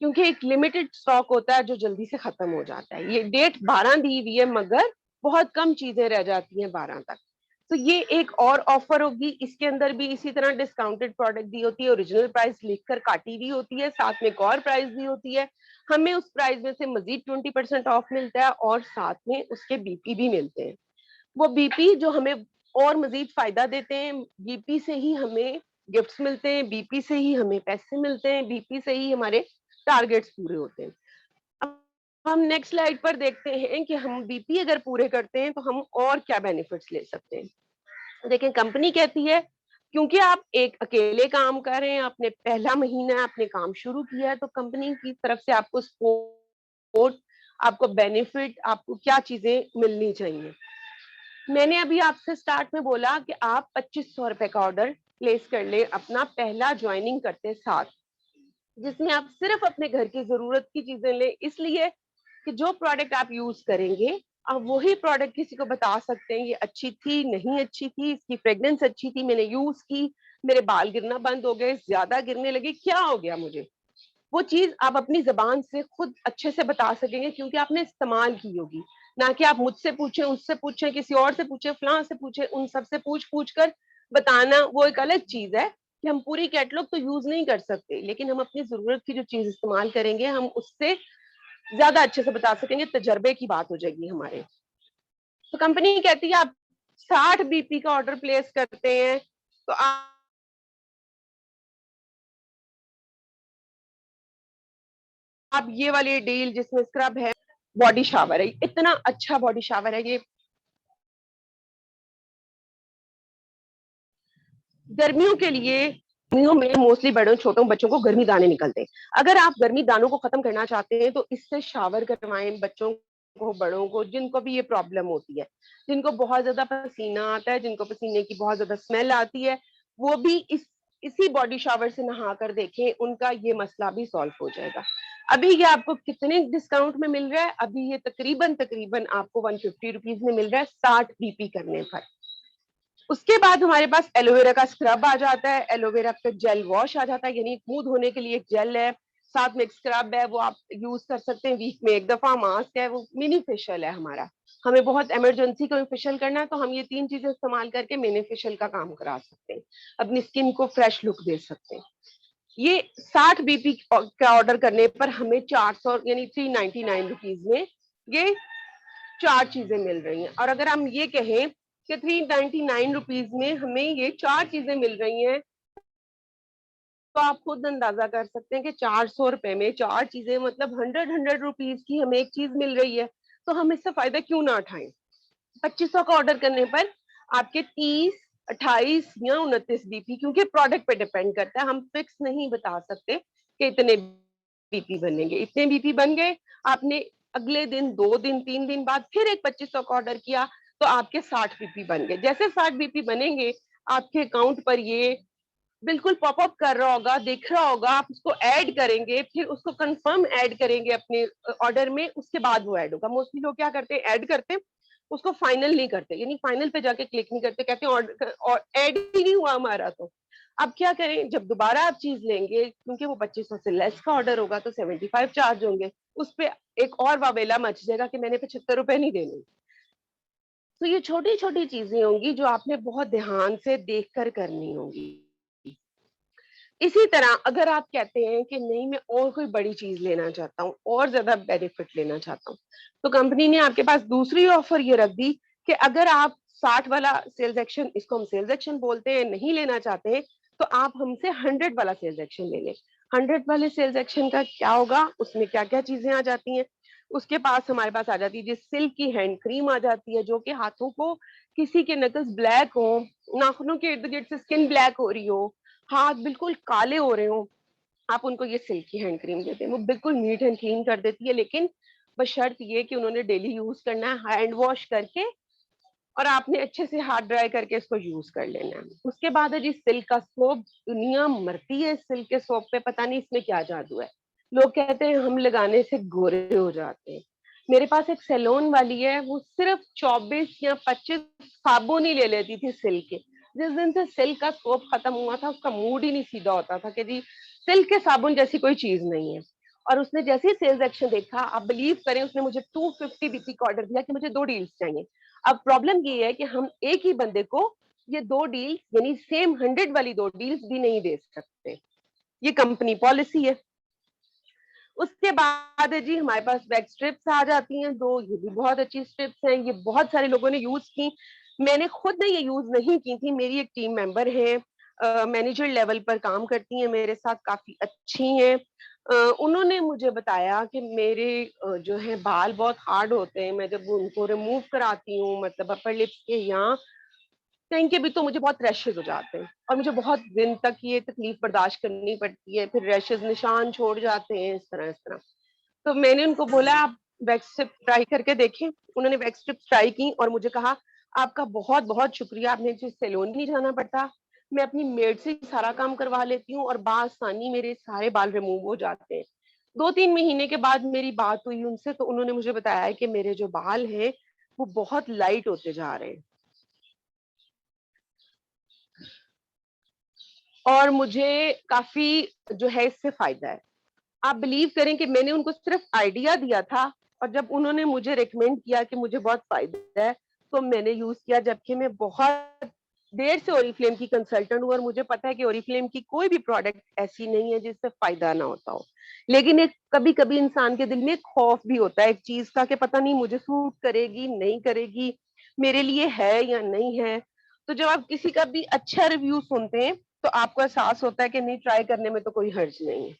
क्योंकि एक लिमिटेड स्टॉक होता है जो जल्दी से खत्म हो जाता है। ये डेट 12 दी हुई है, मगर बहुत कम चीजें रह जाती हैं 12 तक। तो ये एक और ऑफर होगी, इसके अंदर भी इसी तरह डिस्काउंटेड प्रोडक्ट दी होती है, ओरिजिनल प्राइस लिखकर काटी हुई होती है, साथ में एक और प्राइस दी होती है। हमें उस प्राइस में से मजीद 20% ऑफ मिलता है और साथ में उसके बीपी भी मिलते हैं। वो बीपी जो हमें और मजीद फायदा देते हैं, बीपी से ही हमें गिफ्ट्स मिलते हैं, बीपी से ही हमें पैसे मिलते हैं, बीपी से ही हमारे टारगेट्स पूरे होते हैं। अब हम नेक्स्ट स्लाइड पर देखते हैं कि हम बीपी अगर पूरे करते हैं तो हम और क्या बेनिफिट्स ले सकते हैं। देखें, कंपनी कहती है क्योंकि आप एक अकेले काम कर रहे हैं, आपने पहला महीना है, आपने काम शुरू किया है, तो कंपनी की तरफ से आपको सपोर्ट, आपको बेनिफिट, आपको क्या चीजें मिलनी चाहिए। मैंने अभी आपसे स्टार्ट में बोला कि आप 2500 रुपए का ऑर्डर प्लेस कर ले अपना पहला ज्वाइनिंग करते साथ, जिसमें आप सिर्फ अपने घर की जरूरत की चीजें लें, इसलिए कि जो प्रोडक्ट आप यूज करेंगे आप वही प्रोडक्ट किसी को बता सकते हैं, ये अच्छी थी, नहीं अच्छी थी, इसकी फ्रेग्रेंस अच्छी थी, मैंने यूज की, मेरे बाल गिरना बंद हो गए, ज्यादा गिरने लगे, क्या हो गया मुझे, वो चीज आप अपनी जबान से खुद अच्छे से बता सकेंगे, क्योंकि आपने इस्तेमाल की होगी। ना कि आप मुझसे पूछें, उससे पूछें, किसी और से पूछें, फलां से पूछें, उन सब से पूछ पूछ कर बताना वो एक अलग चीज है कि हम पूरी कैटलॉग तो यूज नहीं कर सकते, लेकिन हम अपनी जरूरत की जो चीज इस्तेमाल करेंगे हम उससे ज्यादा अच्छे से बता सकेंगे, तजर्बे की बात हो जाएगी हमारे। तो कंपनी कहती है आप 60 बीपी का ऑर्डर प्लेस करते हैं तो आप ये वाली डील जिसमें स्क्रब है, बॉडी शावर है, इतना अच्छा बॉडी शावर है ये, गर्मियों के लिए। गर्मियों में मोस्टली बड़ों छोटों बच्चों को गर्मी दाने निकलते हैं। अगर आप गर्मी दानों को खत्म करना चाहते हैं तो इससे शावर करवाएं बच्चों को, बड़ों को, जिनको भी ये प्रॉब्लम होती है, जिनको बहुत ज्यादा पसीना आता है, जिनको पसीने की बहुत ज्यादा स्मेल आती है, वो भी इसी बॉडी शावर से नहा कर देखें, उनका ये मसला भी सॉल्व हो जाएगा। अभी ये आपको कितने डिस्काउंट में मिल रहा है? अभी ये तकरीबन तकरीबन आपको 150 रुपीज में मिल रहा है 60 बीपी करने पर। उसके बाद हमारे पास एलोवेरा का स्क्रब आ जाता है, एलोवेरा का जेल वॉश आ जाता है, यानी मुंह धोने के लिए एक जेल है, साथ में एक स्क्रब है, वो आप यूज कर सकते हैं वीक में एक दफा, मास्क है, वो मिनी फेशियल है हमारा, हमें बहुत इमरजेंसी कोई फेशियल करना है तो हम ये 3 चीजें इस्तेमाल करके मिनी फेशियल का काम करा सकते हैं, अपनी स्किन को फ्रेश लुक दे सकते हैं। ये 60 बीपी का ऑर्डर करने पर हमें 400 यानी 399 रुपीज में ये 4 चीजें मिल रही हैं। और अगर हम ये कहें कि 399 रुपीज में हमें ये 4 चीजें मिल रही हैं, तो आप खुद अंदाजा कर सकते हैं कि 400 रुपए में 4 चीजें, मतलब 100 रुपीज की हमें एक चीज मिल रही है, तो हम इससे फायदा क्यों ना उठाएं। 2500 का ऑर्डर करने पर आपके 30, 28 या 29 बीपी, क्योंकि प्रोडक्ट पे डिपेंड करता है, हम फिक्स नहीं बता सकते कि इतने बीपी बनेंगे, इतने बीपी बन गए, आपने अगले दिन, 2 दिन, 3 दिन बाद फिर एक 2500 का ऑर्डर किया तो आपके 60 बीपी बन गए। जैसे 60 बीपी बनेंगे आपके अकाउंट पर ये बिल्कुल पॉपअप कर रहा होगा, दिख रहा होगा, आप उसको ऐड करेंगे, फिर उसको कंफर्म ऐड करेंगे अपने ऑर्डर में, उसके बाद वो ऐड होगा। मोस्टली लोग क्या करते हैं, ऐड करते हैं, उसको फाइनल नहीं करते, यानी फाइनल पे जाके क्लिक नहीं करते, कहते हैं ऑर्डर ऐड ही नहीं हुआ हमारा। तो अब क्या करें, जब दोबारा आप चीज लेंगे, क्योंकि वो 2500 से लेस का ऑर्डर होगा तो 75 चार्ज होंगे, उस पे एक और वावेला मच जाएगा कि मैंने 75 रुपए नहीं देने। तो ये छोटी छोटी चीजें होंगी जो आपने बहुत ध्यान से देख कर करनी होंगी। इसी तरह अगर आप कहते हैं कि नहीं मैं और कोई बड़ी चीज लेना चाहता हूँ और ज्यादा बेनिफिट लेना चाहता हूँ, तो कंपनी ने आपके पास दूसरी ऑफर ये रख दी कि अगर आप 60 वाला सेल्स एक्शन, इसको हम सेल्स एक्शन बोलते हैं, नहीं लेना चाहते हैं, तो आप हमसे 100 वाला सेल्स एक्शन ले लें। 100 वाले सेल्स एक्शन का क्या होगा, उसमें क्या क्या चीजें आ जाती हैं, उसके पास हमारे पास आ जाती है, जिस सिल्क की हैंड क्रीम आ जाती है, जो कि हाथों को, किसी के नकल्स ब्लैक हो, नाखूनों के इर्द गिर्द से स्किन ब्लैक हो रही हो, हाथ बिल्कुल काले हो रहे हो, आप उनको ये सिल्क की हैंड क्रीम देते हैं, वो बिल्कुल नीट एंड क्लीन कर देती है, लेकिन बशर्त ये कि उन्होंने डेली यूज करना है, हैंड वॉश करके, और आपने अच्छे से हाथ ड्राई करके इसको यूज कर लेना है। उसके बाद है जी सिल्क का सोप, दुनिया मरती है सिल्क के सोप पे, पता नहीं इसमें क्या जादू है। लोग कहते हैं हम लगाने से गोरे हो जाते हैं। मेरे पास एक सैलून वाली है, वो सिर्फ 24 या 25 साबुन ही ले लेती थी सिल्क के। जिस दिन से सिल्क का सोप खत्म हुआ था, उसका मूड ही नहीं सीधा होता था कि जी सिल्क के साबुन जैसी कोई चीज नहीं है। और उसने जैसे ही सेल्स एक्शन देखा, आप बिलीव करें, उसने मुझे 250 बीपी का ऑर्डर दिया कि मुझे 2 डील्स चाहिए। अब प्रॉब्लम ये है कि हम एक ही बंदे को ये 2 डील, यानी सेम 100 वाली 2 डील्स भी नहीं दे सकते, ये कंपनी पॉलिसी है। उसके बाद है जी हमारे पास वैक्स स्ट्रिप्स आ जाती हैं 2, ये भी बहुत अच्छी स्ट्रिप्स हैं, ये बहुत सारे लोगों ने यूज की, मैंने खुद ने ये यूज नहीं की थी, मेरी एक टीम मेंबर है, मैनेजर लेवल पर काम करती हैं मेरे साथ, काफी अच्छी हैं। उन्होंने मुझे बताया कि मेरे जो है बाल बहुत हार्ड होते हैं, मैं जब उनको रिमूव कराती हूँ, मतलब अपर लिप्स के यहाँ कहीं के भी, तो मुझे बहुत रैशेज हो जाते हैं और मुझे बहुत दिन तक ये तकलीफ बर्दाश्त करनी पड़ती है, फिर रैशेज निशान छोड़ जाते हैं, इस तरह। तो मैंने उनको बोला आप वैक्स स्ट्रिप ट्राई करके देखें। उन्होंने वैक्स स्ट्रिप ट्राई की और मुझे कहा आपका बहुत बहुत शुक्रिया, आपने जिस सैलून नहीं जाना पड़ता, मैं अपनी मेड से ही सारा काम करवा लेती हूँ और बासानी मेरे सारे बाल रिमूव हो जाते हैं। 2-3 महीने के बाद मेरी बात हुई उनसे, तो उन्होंने मुझे बताया कि मेरे जो बाल हैं वो बहुत लाइट होते जा रहे हैं और मुझे काफी जो है इससे फायदा है। आप बिलीव करें कि मैंने उनको सिर्फ आइडिया दिया था, और जब उन्होंने मुझे रिकमेंड किया कि मुझे बहुत फायदा है, तो मैंने यूज किया, जबकि मैं बहुत देर से ओरिफ्लेम की कंसल्टेंट हूँ और मुझे पता है कि ओरिफ्लेम की कोई भी प्रोडक्ट ऐसी नहीं है जिससे फायदा ना होता हो। लेकिन एक कभी कभी इंसान के दिल में एक खौफ भी होता है एक चीज का कि पता नहीं मुझे सूट करेगी नहीं करेगी, मेरे लिए है या नहीं है। तो जब आप किसी का भी अच्छा रिव्यू सुनते हैं, तो आपको एहसास होता है कि नहीं, ट्राई करने में तो कोई हर्ज नहीं है।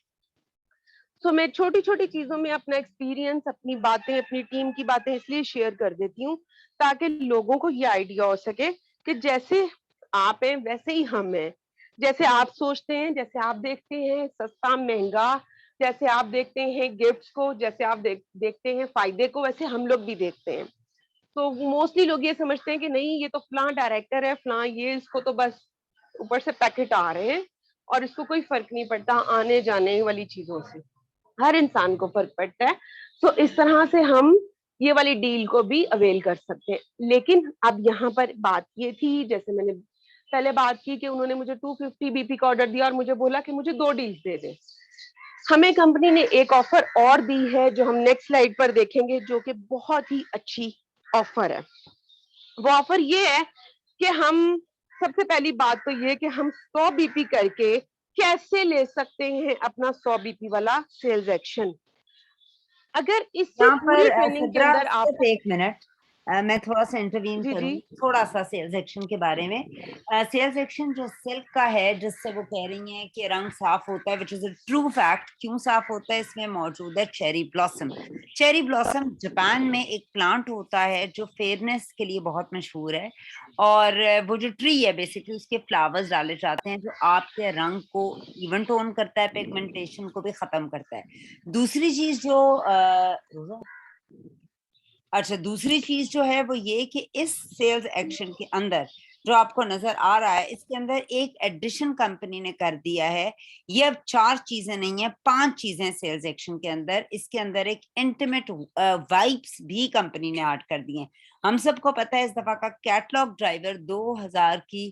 तो मैं छोटी छोटी चीजों में अपना एक्सपीरियंस, अपनी बातें, अपनी टीम की बातें इसलिए शेयर कर देती हूँ ताकि लोगों को ये आइडिया हो सके कि जैसे आप हैं वैसे ही हम हैं। जैसे आप सोचते हैं, जैसे आप देखते हैं सस्ता महंगा, जैसे आप देखते हैं गिफ्ट्स को, जैसे आप देखते हैं फायदे को, वैसे हम लोग भी देखते हैं। तो मोस्टली लोग ये समझते हैं कि नहीं ये तो फलां डायरेक्टर है, फलां ये, इसको तो बस ऊपर से पैकेट आ रहे हैं और इसको कोई फर्क नहीं पड़ता आने जाने वाली चीजों से। हर इंसान को फर्क पड़ता है। तो इस तरह से हम ये वाली डील को भी अवेल कर सकते हैं। लेकिन अब यहाँ पर बात ये थी, जैसे मैंने पहले बात की कि उन्होंने मुझे 250 बीपी का ऑर्डर दिया और मुझे बोला कि मुझे 2 डील्स दे दे। हमें कंपनी ने एक ऑफर और दी है जो हम नेक्स्ट स्लाइड पर देखेंगे, जो कि बहुत ही अच्छी ऑफर है। वो ऑफर ये है कि हम, सबसे पहली बात तो ये कि हम 100 बीपी करके कैसे ले सकते हैं अपना 100 बीपी वाला सेल्स एक्शन। अगर इसी यहाँ पूरी पर ट्रेनिंग के सिद्रा अंदर आप, सिर्फ एक मिनट, मैं थोड़ा सा इंटरवीन जी जी, करूंगी थोड़ा सा सेल्स एक्शन के बारे में। सेल्स एक्शन जो सिल्क का है, जिससे वो कह रही हैं कि रंग साफ होता है, which is a true fact. क्यों साफ होता है, इसमें मौजूद है cherry blossom. Cherry blossom Japan में एक प्लांट होता है जो फेयरनेस के लिए बहुत मशहूर है, और वो जो ट्री है बेसिकली उसके फ्लावर्स डाले जाते हैं जो आपके रंग को इवन टोन करता है, पिगमेंटेशन को भी खत्म करता है। दूसरी चीज जो अच्छा, दूसरी चीज जो है वो ये कि इस सेल्स एक्शन के अंदर जो आपको नजर आ रहा है, इसके अंदर एक एडिशन कंपनी ने कर दिया है। ये अब 4 चीजें नहीं है, 5 चीजें सेल्स एक्शन के अंदर। इसके अंदर एक इंटीमेट वाइब्स भी कंपनी ने ऐड कर दी हैं। हम सबको पता है इस दफा का कैटलॉग ड्राइवर 2000 की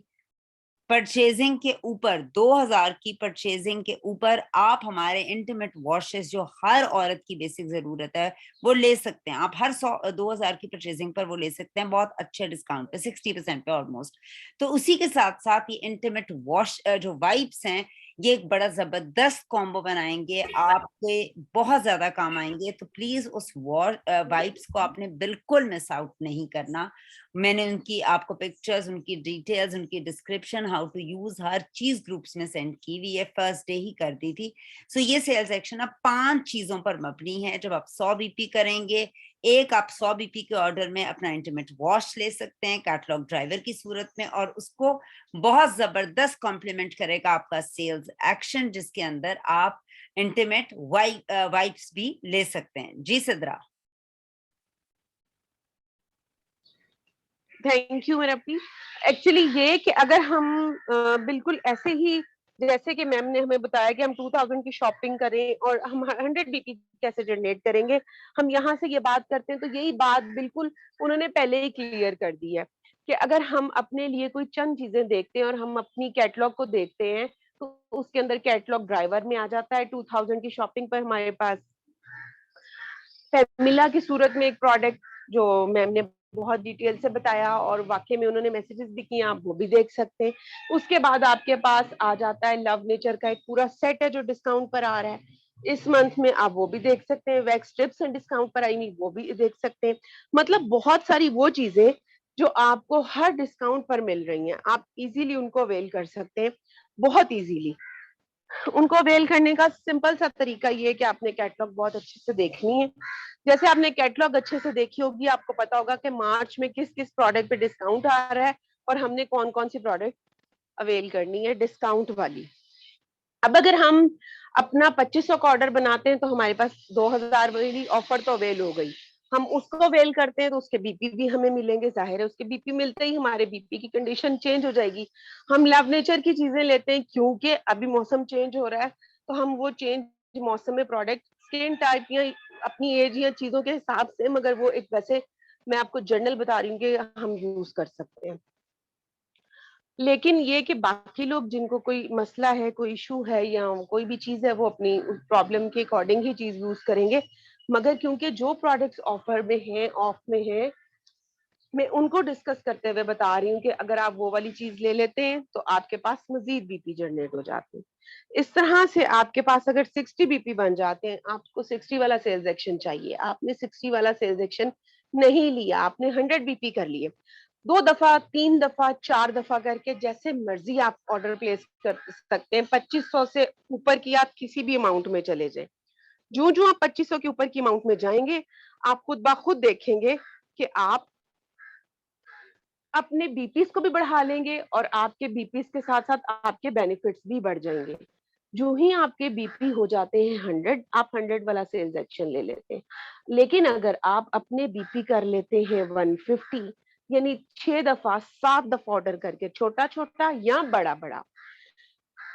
परचेजिंग के ऊपर 2000 की परचेजिंग के ऊपर आप हमारे इंटीमेट वॉशेस जो हर औरत की बेसिक जरूरत है वो ले सकते हैं। आप हर 2000 की परचेजिंग पर वो ले सकते हैं बहुत अच्छे डिस्काउंट पे, 60% पे ऑलमोस्ट। तो उसी के साथ साथ ये इंटीमेट वॉश जो वाइप्स हैं, ये एक बड़ा जबरदस्त कॉम्बो बनाएंगे, आपके बहुत ज्यादा काम आएंगे। तो प्लीज उस वाइप्स को आपने बिल्कुल मिस आउट नहीं करना। मैंने उनकी आपको पिक्चर्स, उनकी डिटेल्स, उनकी डिस्क्रिप्शन, हाउ टू यूज, हर चीज ग्रुप्स में सेंड की हुई है, फर्स्ट डे ही कर दी थी। सो ये सेल्स एक्शन अब 5 चीजों पर मबनी है। जब आप 100 बीपी करेंगे, एक आप 100 बीपी के ऑर्डर में अपना इंटीमेट वॉश ले सकते हैं कैटलॉग ड्राइवर की सूरत में, और उसको बहुत जबरदस्त कॉम्प्लीमेंट करेगा आपका सेल्स एक्शन, जिसके अंदर आप इंटीमेट वाइप्स भी ले सकते हैं। जी सिद्रा। थैंक यू मेरा प्लीज। एक्चुअली ये कि अगर हम बिल्कुल ऐसे ही जैसे कि मैम ने हमें बताया कि हम 2000 की शॉपिंग करें और हम 100 बीपी कैसे जनरेट करेंगे, हम यहाँ से ये बात करते हैं तो यही बात बिल्कुल उन्होंने पहले ही क्लियर कर दी है कि अगर हम अपने लिए कोई चंद चीजें देखते हैं और हम अपनी कैटलॉग को देखते हैं तो उसके अंदर कैटलॉग ड्राइवर में आ जाता है। 2000 की शॉपिंग पर हमारे पास फैमिला की सूरत में एक प्रोडक्ट जो मैम ने बहुत डिटेल से बताया और वाकई में उन्होंने मैसेजेस भी किए, आप वो भी देख सकते हैं। उसके बाद आपके पास आ जाता है लव नेचर का एक पूरा सेट है जो डिस्काउंट पर आ रहा है इस मंथ में, आप वो भी देख सकते हैं। वैक्स स्ट्रिप्स एंड डिस्काउंट पर आई हुई वो भी देख सकते हैं। मतलब बहुत सारी वो चीजें जो आपको हर डिस्काउंट पर मिल रही हैं, आप इजीली उनको अवेल कर सकते हैं, बहुत इजीली। उनको अवेल करने का सिंपल सा तरीका ये है कि आपने कैटलॉग बहुत अच्छे से देखनी है। जैसे आपने कैटलॉग अच्छे से देखी होगी, आपको पता होगा कि मार्च में किस किस प्रोडक्ट पे डिस्काउंट आ रहा है और हमने कौन कौन सी प्रोडक्ट अवेल करनी है डिस्काउंट वाली। अब अगर हम अपना 2500 का ऑर्डर बनाते हैं तो हमारे पास 2000 वाली ऑफर तो अवेल हो गई, हम उसको अवेल करते हैं तो उसके बीपी भी हमें मिलेंगे। जाहिर है उसके बीपी मिलते ही हमारे बीपी की कंडीशन चेंज हो जाएगी। हम लव नेचर की चीजें लेते हैं क्योंकि अभी मौसम चेंज हो रहा है, तो हम वो चेंज मौसम में प्रोडक्ट स्किन टाइप या अपनी एज या चीजों के हिसाब से, मगर वो एक वैसे मैं आपको जनरल बता रही हूँ कि हम यूज कर सकते हैं। लेकिन ये कि बाकी लोग जिनको कोई मसला है, कोई इशू है या कोई भी चीज है, वो अपनी प्रॉब्लम के अकॉर्डिंग ही चीज यूज करेंगे। मगर क्योंकि जो प्रोडक्ट्स ऑफर में हैं, ऑफ में हैं, मैं उनको डिस्कस करते हुए बता रही हूँ कि अगर आप वो वाली चीज ले लेते हैं तो आपके पास मजीद बीपी जनरेट हो जाते हैं। इस तरह से आपके पास अगर 60 बीपी बन जाते हैं, आपको 60 वाला सेल्स एक्शन चाहिए, आपने 60 वाला सेल्स एक्शन नहीं लिया, आपने 100 बीपी कर लिए, 2 दफा, 3 दफा, 4 दफा करके जैसे मर्जी आप ऑर्डर प्लेस कर सकते हैं। 2500 से ऊपर की आप किसी भी अमाउंट में चले जाए, जो जो आप 2500 के ऊपर की अमाउंट में जाएंगे, आप खुद ब खुद देखेंगे कि आप अपने बीपीस को भी बढ़ा लेंगे और आपके बीपीस के साथ साथ आपके बेनिफिट्स भी बढ़ जाएंगे। जो ही आपके बीपी हो जाते हैं 100, आप 100 वाला सेल्स एक्शन ले लेते हैं। लेकिन अगर आप अपने बीपी कर लेते हैं 150, यानी 6 दफा 7 दफा ऑर्डर करके, छोटा छोटा या बड़ा बड़ा,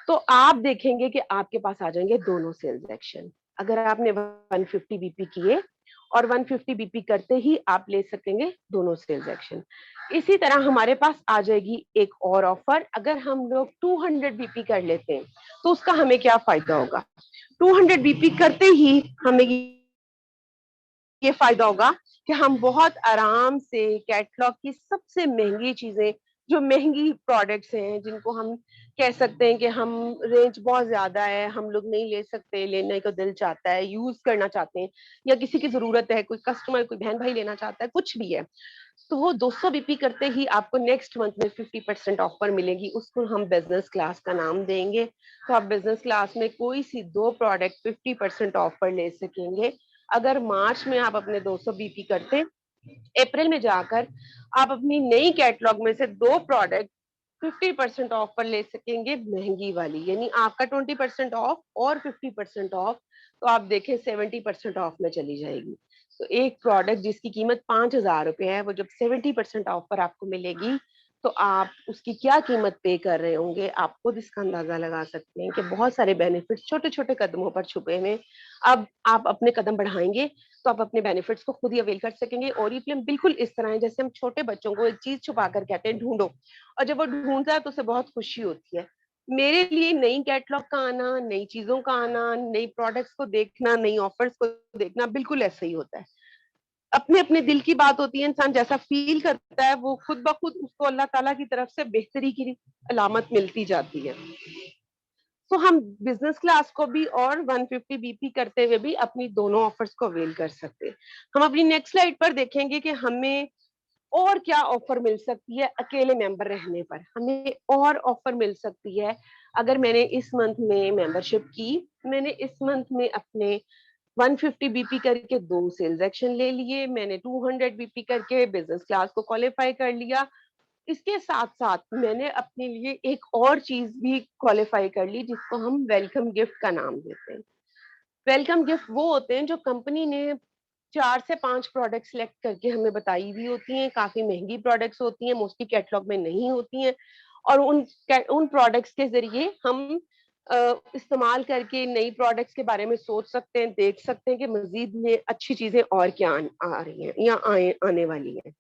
तो आप देखेंगे कि आपके पास आ जाएंगे दोनों सेल्स एक्शन। अगर आपने 150 बीपी किए और 150 बीपी करते ही आप ले सकेंगे दोनों सेल्स एक्शन। इसी तरह हमारे पास आ जाएगी एक और ऑफर, अगर हम लोग 200 बीपी कर लेते हैं तो उसका हमें क्या फायदा होगा। 200 बीपी करते ही हमें ये फायदा होगा कि हम बहुत आराम से कैटलॉग की सबसे महंगी चीजें, जो महंगी प्रोडक्ट्स हैं, जिनको हम कह सकते हैं कि हम रेंज बहुत ज्यादा है, हम लोग नहीं ले सकते, लेने को दिल चाहता है, यूज करना चाहते हैं, या किसी की जरूरत है, कोई कस्टमर, कोई बहन भाई लेना चाहता है, कुछ भी है, तो वो 200 बीपी करते ही आपको नेक्स्ट मंथ में 50% ऑफर मिलेगी। उसको हम बिजनेस क्लास का नाम देंगे। तो आप बिजनेस क्लास में कोई सी 2 प्रोडक्ट 50% ऑफर ले सकेंगे। अगर मार्च में आप अपने 200 बीपी करते, अप्रैल में जाकर आप अपनी नई कैटलॉग में से 2 प्रोडक्ट 50% ऑफ पर ले सकेंगे, महंगी वाली, यानी आपका 20% ऑफ और 50% ऑफ, तो आप देखें 70% ऑफ में चली जाएगी। तो एक प्रोडक्ट जिसकी कीमत 5000 रुपए है, वो जब 70% ऑफ पर आपको मिलेगी तो आप उसकी क्या कीमत पे कर रहे होंगे, आप खुद इसका अंदाजा लगा सकते हैं कि बहुत सारे बेनिफिट्स छोटे छोटे कदमों पर छुपे हुए हैं। अब आप अपने कदम बढ़ाएंगे तो आप अपने बेनिफिट्स को खुद ही अवेल कर सकेंगे। ओरिफ्लेम बिल्कुल इस तरह है जैसे हम छोटे बच्चों को एक चीज छुपा कर कहते हैं ढूंढो, और जब वो ढूंढता है तो उसे बहुत खुशी होती है। मेरे लिए नई कैटलॉग का आना, नई चीजों का आना, नई प्रोडक्ट्स को देखना, नई ऑफर्स को देखना बिल्कुल ऐसा ही होता है। अपने अपने दिल की बात होती है, इंसान जैसा फील करता है वो खुद ब खुद उसको अल्लाह ताला की तरफ से बेहतरी की अलामत मिलती जाती है। तो हम बिजनेस क्लास को भी और 150 बीपी करते हुए भी अपनी दोनों ऑफर्स को अवेल कर सकते हैं। हम अपनी नेक्स्ट स्लाइड पर देखेंगे कि हमें और क्या ऑफर मिल सकती है। अकेले मेंबर रहने पर हमें और ऑफर मिल सकती है। अगर मैंने इस मंथ में मेंबरशिप की, मैंने इस मंथ में अपने 150 बीपी करके 2 सेल्स एक्शन ले लिए, मैंने 200 बीपी करके बिजनेस क्लास को क्वालिफाई कर लिया। इसके साथ साथ मैंने अपने लिए एक और चीज भी क्वालिफाई कर ली जिसको हम वेलकम गिफ्ट का नाम देते हैं। वेलकम गिफ्ट वो होते हैं जो कंपनी ने 4 से 5 प्रोडक्ट सिलेक्ट करके हमें बताई हुई होती हैं। काफी महंगी प्रोडक्ट्स होती हैं, मोस्टली कैटलॉग में नहीं होती हैं, और उन प्रोडक्ट्स के जरिए हम इस्तेमाल करके नई प्रोडक्ट्स के बारे में सोच सकते हैं, देख सकते हैं कि मजीद में अच्छी चीजें और क्या आ रही हैं या आने वाली हैं।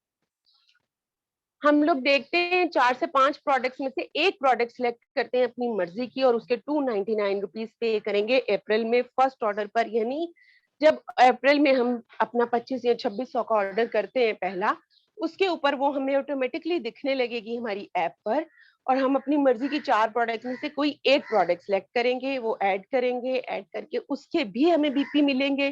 हम लोग देखते हैं 4 से 5 प्रोडक्ट्स में से एक प्रोडक्ट सिलेक्ट करते हैं अपनी मर्जी की, और उसके 299 रुपीज पे करेंगे अप्रैल में फर्स्ट ऑर्डर पर। यानी जब अप्रैल में हम अपना 25 या 2600 का ऑर्डर करते हैं पहला, उसके ऊपर वो हमें ऑटोमेटिकली दिखने लगेगी हमारी ऐप पर, और हम अपनी मर्जी की 4 प्रोडक्ट में से कोई एक प्रोडक्ट सिलेक्ट करेंगे, वो ऐड करेंगे, ऐड करके उसके भी हमें बीपी मिलेंगे।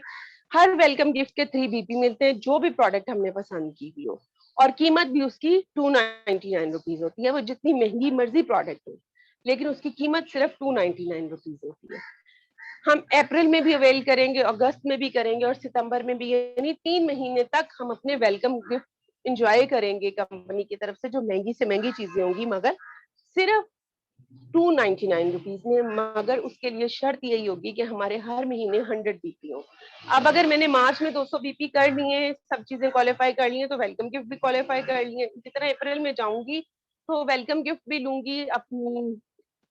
हर वेलकम गिफ्ट के 3 बीपी मिलते हैं जो भी प्रोडक्ट हमने पसंद की हुई हो, और कीमत भी उसकी 299 रुपीज होती है। वो जितनी महंगी मर्जी प्रोडक्ट हो, लेकिन उसकी कीमत सिर्फ 299 रुपीज होती है। हम अप्रैल में भी अवेल करेंगे, अगस्त में भी करेंगे, और सितंबर में भी, यानी 3 महीने तक हम अपने वेलकम गिफ्ट इंजॉय करेंगे कंपनी की तरफ से, जो महंगी से महंगी चीजें होंगी मगर सिर्फ 299 रुपीज में। मगर उसके लिए शर्त यही होगी कि हमारे हर महीने 100 बीपी हो। अब अगर मैंने मार्च में 200 बीपी कर लिए, सब चीजें क्वालिफाई कर ली हैं, तो वेलकम गिफ्ट भी क्वालिफाई कर लिए। इसी तरह अप्रैल में जाऊंगी तो वेलकम गिफ्ट भी लूंगी, अपनी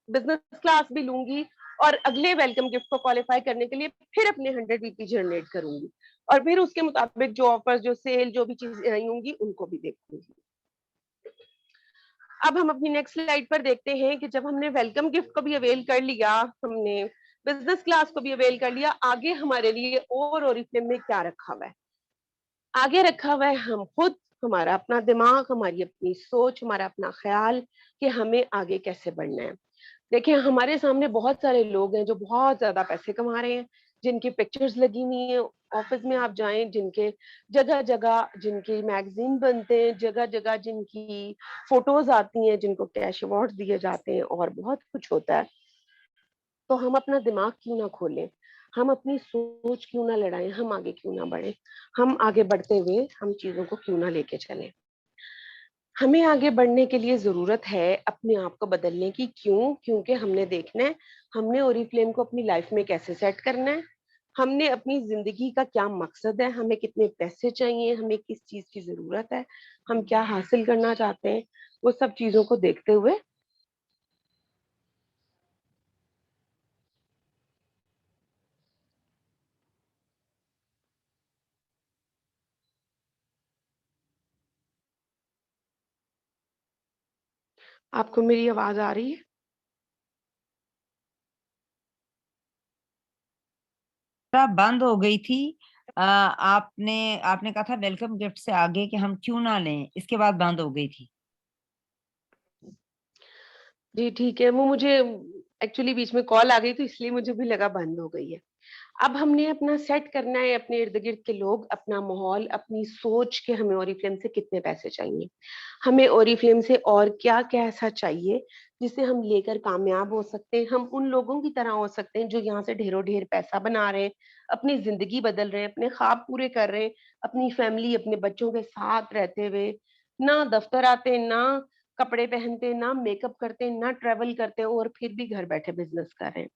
बिजनेस क्लास भी लूंगी, और अगले वेलकम गिफ्ट को क्वालिफाई करने के लिए फिर अपने 100 बीपी जनरेट करूंगी, और फिर उसके मुताबिक जो ऑफर्स, जो सेल, जो भी चीजें आई होंगी उनको भी देखूंगी। अब हम अपनी नेक्स्ट स्लाइड पर देखते हैं कि जब हमने वेलकम गिफ्ट को भी अवेल कर लिया, हमने बिजनेस क्लास को भी अवेल कर लिया, आगे हमारे लिए और ओरिफ्लेम में क्या रखा हुआ है? आगे रखा हुआ है हम खुद, हमारा अपना दिमाग, हमारी अपनी सोच, हमारा अपना ख्याल कि हमें आगे कैसे बढ़ना है। देखिए, हमारे सामने बहुत सारे लोग हैं जो बहुत ज्यादा पैसे कमा रहे हैं, जिनकी पिक्चर्स लगी हुई हैं ऑफिस में। आप जाएं, जिनके जगह जगह जिनकी मैगजीन बनते हैं, जगह जगह जिनकी फोटोज आती हैं, जिनको कैश अवार्ड दिए जाते हैं, और बहुत कुछ होता है। तो हम अपना दिमाग क्यों ना खोलें, हम अपनी सोच क्यों ना लड़ाएं, हम आगे क्यों ना बढ़े, हम आगे बढ़ते हुए हम चीजों को क्यों ना लेके चलें। हमें आगे बढ़ने के लिए जरूरत है अपने आप को बदलने की। क्यों? क्योंकि हमने देखना है हमने ओरिफ्लेम को अपनी लाइफ में कैसे सेट करना है, हमने अपनी जिंदगी का क्या मकसद है, हमें कितने पैसे चाहिए, हमें किस चीज की जरूरत है, हम क्या हासिल करना चाहते हैं, वो सब चीजों को देखते हुए आपको मेरी आवाज आ रही है? बंद हो गई थी। आपने आपने कहा था वेलकम गिफ्ट से आगे कि हम क्यों ना लें, इसके बाद बंद हो गई थी। जी ठीक है, वो मुझे एक्चुअली बीच में कॉल आ गई तो इसलिए मुझे भी लगा बंद हो गई है। अब हमने अपना सेट करना है अपने इर्द गिर्द के लोग, अपना माहौल, अपनी सोच के हमें ओरिफ्लेम से कितने पैसे चाहिए, हमें ओरिफ्लेम से और क्या क्या ऐसा चाहिए जिसे हम लेकर कामयाब हो सकते हैं। हम उन लोगों की तरह हो सकते हैं जो यहाँ से ढेरों ढेर पैसा बना रहे हैं, अपनी जिंदगी बदल रहे हैं, अपने ख्वाब पूरे कर रहे हैं, अपनी फैमिली, अपने बच्चों के साथ रहते हुए, ना दफ्तर आते, ना कपड़े पहनते, ना मेकअप करते, ना ट्रेवल करते, और फिर भी घर बैठे बिजनेस कर रहे हैं।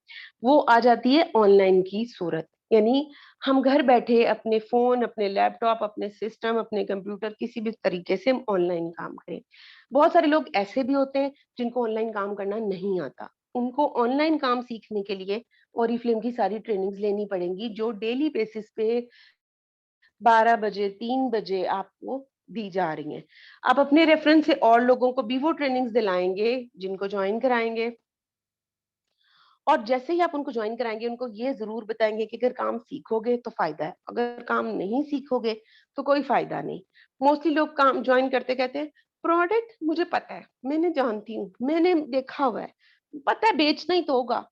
वो आ जाती है ऑनलाइन की सूरत। यानी हम घर बैठे अपने फोन, अपने लैपटॉप, अपने सिस्टम, अपने कंप्यूटर, किसी भी तरीके से हम ऑनलाइन काम करें। बहुत सारे लोग ऐसे भी होते हैं जिनको ऑनलाइन काम करना नहीं आता। उनको ऑनलाइन काम सीखने के लिए ओरिफ्लेम की सारी ट्रेनिंग्स लेनी पड़ेंगी, जो डेली बेसिस पे 12 बजे, 3 बजे आपको दी जा रही हैं। आप अपने रेफरेंस से और लोगों को भी वो ट्रेनिंग्स दिलाएंगे जिनको ज्वाइन कराएंगे। और जैसे ही आप उनको ज्वाइन कराएंगे, उनको ये जरूर बताएंगे कि अगर काम सीखोगे तो फायदा है, अगर काम नहीं सीखोगे तो कोई फायदा नहीं। मोस्टली लोग काम ज्वाइन करते कहते हैं प्रोडक्ट मुझे पता है, मैंने जानती हूँ, मैंने देखा हुआ है, पता है बेचना ही तो होगा।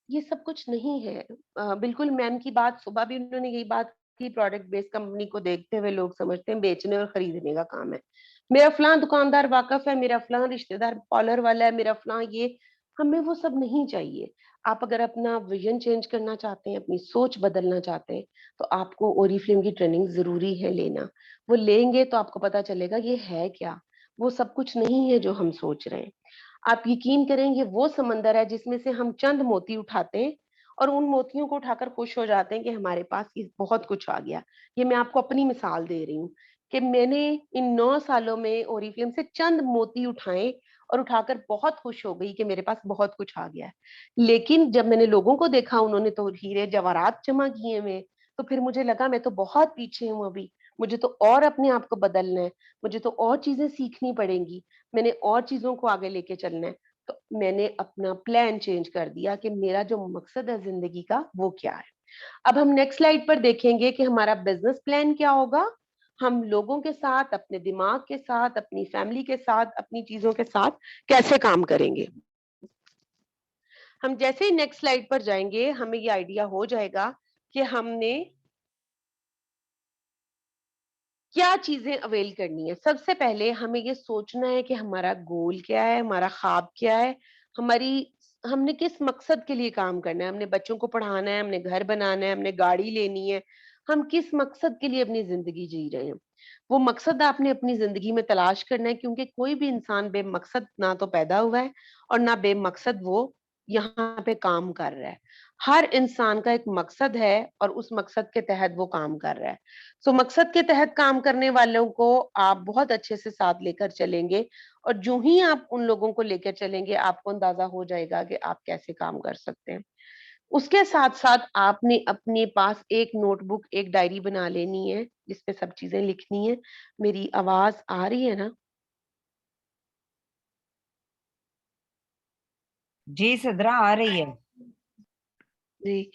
ये सब कुछ नहीं है। बिल्कुल मैम की बात, सुबह भी उन्होंने यही बात की, प्रोडक्ट बेस्ड कंपनी को देखते हुए लोग समझते हैं बेचने और खरीदने का काम है। मेरा फलां दुकानदार वाकफ है, मेरा फलां रिश्तेदार पार्लर वाला है, मेरा फलां ये। हमें वो सब नहीं चाहिए। आप अगर अपना विजन चेंज करना चाहते हैं, अपनी सोच बदलना चाहते हैं, तो आपको ओरिफ्लेम की ट्रेनिंग जरूरी है लेना। वो लेंगे तो आपको पता चलेगा ये है क्या। वो सब कुछ नहीं है जो हम सोच रहे हैं। आप यकीन करेंगे वो समंदर है जिसमें से हम चंद मोती उठाते हैं और उन मोतियों को उठाकर खुश हो जाते हैं कि हमारे पास बहुत कुछ आ गया। ये मैं आपको अपनी मिसाल दे रही हूँ कि मैंने इन 9 सालों में ओरिफ्लेम से चंद मोती उठाए और उठाकर बहुत खुश हो गई कि मेरे पास बहुत कुछ आ गया है। लेकिन जब मैंने लोगों को देखा, उन्होंने तो हीरे जवाहरात जमा किए में, तो फिर मुझे लगा मैं तो बहुत पीछे हूँ अभी। मुझे तो और अपने आप को बदलना है, मुझे तो और चीजें सीखनी पड़ेंगी, मैंने और चीजों को आगे लेके चलना है। तो मैंने अपना प्लान चेंज कर दिया कि मेरा जो मकसद है जिंदगी का वो क्या है। अब हम नेक्स्ट स्लाइड पर देखेंगे कि हमारा बिजनेस प्लान क्या होगा। हम लोगों के साथ, अपने दिमाग के साथ, अपनी फैमिली के साथ, अपनी चीजों के साथ कैसे काम करेंगे। हम जैसे ही नेक्स्ट स्लाइड पर जाएंगे, हमें ये आइडिया हो जाएगा कि हमने क्या चीजें अवेल करनी है। सबसे पहले हमें ये सोचना है कि हमारा गोल क्या है, हमारा ख्वाब क्या है, हमारी हमने किस मकसद के लिए काम करना है। हमने बच्चों को पढ़ाना है, हमने घर बनाना है, हमने गाड़ी लेनी है। हम किस मकसद के लिए अपनी जिंदगी जी रहे हैं, वो मकसद आपने अपनी जिंदगी में तलाश करना है। क्योंकि कोई भी इंसान बेमकसद ना तो पैदा हुआ है और ना बेमकसद वो यहाँ पे काम कर रहा है। हर इंसान का एक मकसद है और उस मकसद के तहत वो काम कर रहा है। सो मकसद के तहत काम करने वालों को आप बहुत अच्छे से साथ लेकर चलेंगे, और जो ही आप उन लोगों को लेकर चलेंगे, आपको अंदाजा हो जाएगा कि आप कैसे काम कर सकते हैं। उसके साथ साथ आपने अपने पास एक नोटबुक, एक डायरी बना लेनी है जिसपे सब चीजें लिखनी है। मेरी आवाज आ रही है ना? जी सिद्रा, आ रही है। जी।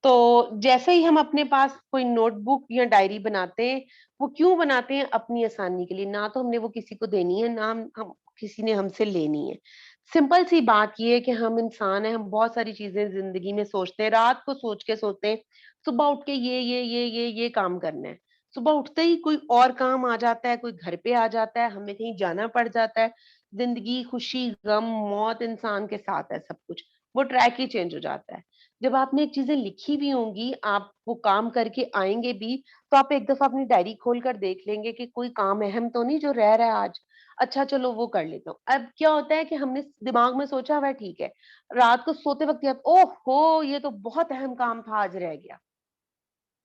तो जैसे ही हम अपने पास कोई नोटबुक या डायरी बनाते हैं, वो क्यों बनाते हैं? अपनी आसानी के लिए। ना तो हमने वो किसी को देनी है, ना हम किसी ने हमसे लेनी है। सिंपल सी बात ये है कि हम इंसान हैं, हम बहुत सारी चीजें जिंदगी में सोचते हैं, रात को सोच के सोते हैं, सुबह उठ के ये काम करना है। सुबह उठते ही कोई और काम आ जाता है, कोई घर पे आ जाता है, हमें कहीं जाना पड़ जाता है। जिंदगी, खुशी, गम, मौत इंसान के साथ है सब कुछ। वो ट्रैक ही चेंज हो जाता है। जब आपने चीजें लिखी भी होंगी, आप वो काम करके आएंगे भी, तो आप एक दफा अपनी डायरी खोल कर देख लेंगे कि कोई काम अहम तो नहीं जो रह रहा है आज। अच्छा चलो वो कर लेता हूँ। अब क्या होता है कि हमने दिमाग में सोचा हुआ है, ठीक है, रात को सोते वक्त याद, ओहो ये तो बहुत अहम काम था, आज रह गया।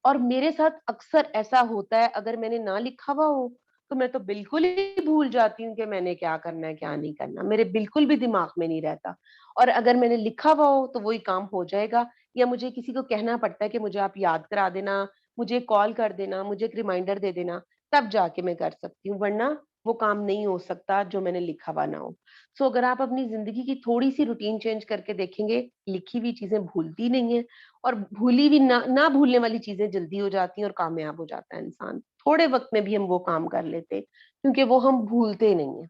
और मेरे साथ अक्सर ऐसा होता है, अगर मैंने ना लिखा हुआ हो तो मैं तो बिल्कुल ही भूल जाती हूँ कि मैंने क्या करना है क्या नहीं करना, मेरे बिल्कुल भी दिमाग में नहीं रहता। और अगर मैंने लिखा हुआ हो तो वही काम हो जाएगा, या मुझे किसी को कहना पड़ता है कि मुझे आप याद करा देना, मुझे कॉल कर देना, मुझे एक रिमाइंडर दे देना, तब जाके मैं कर सकती हूँ, वरना वो काम नहीं हो सकता जो मैंने लिखा हुआ ना हो। सो अगर आप अपनी जिंदगी की थोड़ी सी रूटीन चेंज करके देखेंगे, लिखी हुई चीजें भूलती नहीं है, और भूली भी ना भूलने वाली चीजें जल्दी हो जाती हैं और कामयाब हो जाता है इंसान। थोड़े वक्त में भी हम वो काम कर लेते हैं क्योंकि वो हम भूलते नहीं है।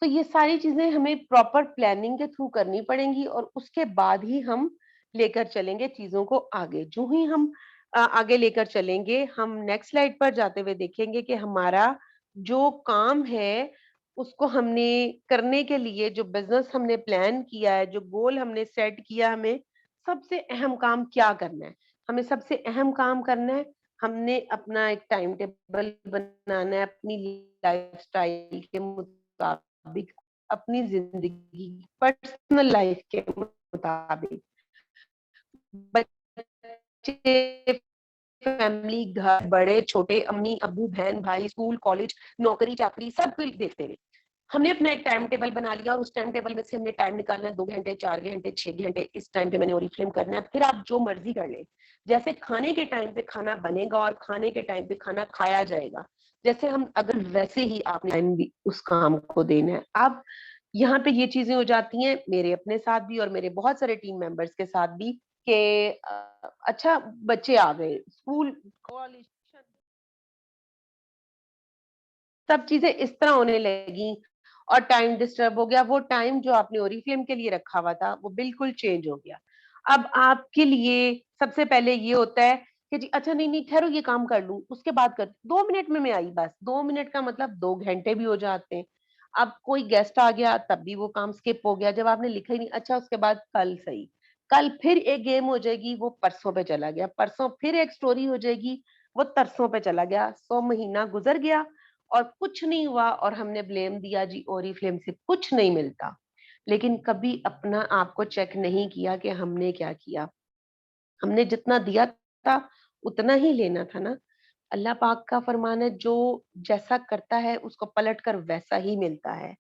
तो ये सारी चीजें हमें प्रॉपर प्लानिंग के थ्रू करनी पड़ेंगी, और उसके बाद ही हम लेकर चलेंगे चीजों को आगे। जो ही हम आगे लेकर चलेंगे, हम नेक्स्ट स्लाइड पर जाते हुए देखेंगे कि हमारा जो काम है उसको हमने करने के लिए, जो बिजनेस हमने प्लान किया है, जो गोल हमने सेट किया, हमें सबसे अहम काम क्या करना है। हमें सबसे अहम काम करना है, हमने अपना एक टाइम टेबल बनाना है अपनी लाइफस्टाइल के मुताबिक, अपनी जिंदगी पर्सनल लाइफ के मुताबिक। बच्चे, फैमिली, घर, बड़े छोटे, अम्मी अब्बू, बहन भाई, स्कूल कॉलेज, नौकरी चाकरी सब कुछ देखते हैं। हमने अपना एक टाइम टेबल बना लिया और उस टाइम टेबल में से हमने टाइम निकालना है, 2 घंटे, 4 घंटे, 6 घंटे, इस टाइम पे मैंने ओरिफ्लेम करना है। फिर आप जो मर्जी कर ले, जैसे खाने के टाइम पे खाना बनेगा और खाने के टाइम पे खाना खाया जाएगा, जैसे हम अगर वैसे ही आपने टाइम भी उस काम को देना है। अब यहाँ पे ये चीजें हो जाती हैं मेरे अपने साथ भी और मेरे बहुत सारे टीम मेंबर्स के साथ भी कि अच्छा बच्चे आ गए, स्कूल कॉलेज सब चीजें इस तरह होने लगी और टाइम डिस्टर्ब हो गया। वो टाइम जो आपने ओरिफ्लेम के लिए रखा हुआ था वो बिल्कुल चेंज हो गया। अब आपके लिए सबसे पहले ये होता है कि जी अच्छा नहीं नहीं ठहरो ये काम कर लूं उसके बाद कर, 2 मिनट में मैं आई, बस 2 मिनट का मतलब 2 घंटे भी हो जाते हैं। अब कोई गेस्ट आ गया तब भी वो काम स्किप हो गया, जब आपने लिखा ही नहीं अच्छा उसके बाद कल सही, कल फिर एक गेम हो जाएगी वो परसों पे चला गया, परसों फिर एक स्टोरी हो जाएगी वो तरसों पे चला गया, 100 महीना गुजर गया और कुछ नहीं हुआ और हमने ब्लेम दिया जी ओरिफ्लेम से कुछ नहीं मिलता। लेकिन कभी अपना आपको चेक नहीं किया कि हमने क्या किया। हमने जितना दिया था उतना ही लेना था ना। अल्लाह पाक का फरमान है जो जैसा करता है उसको पलट कर वैसा ही मिलता है।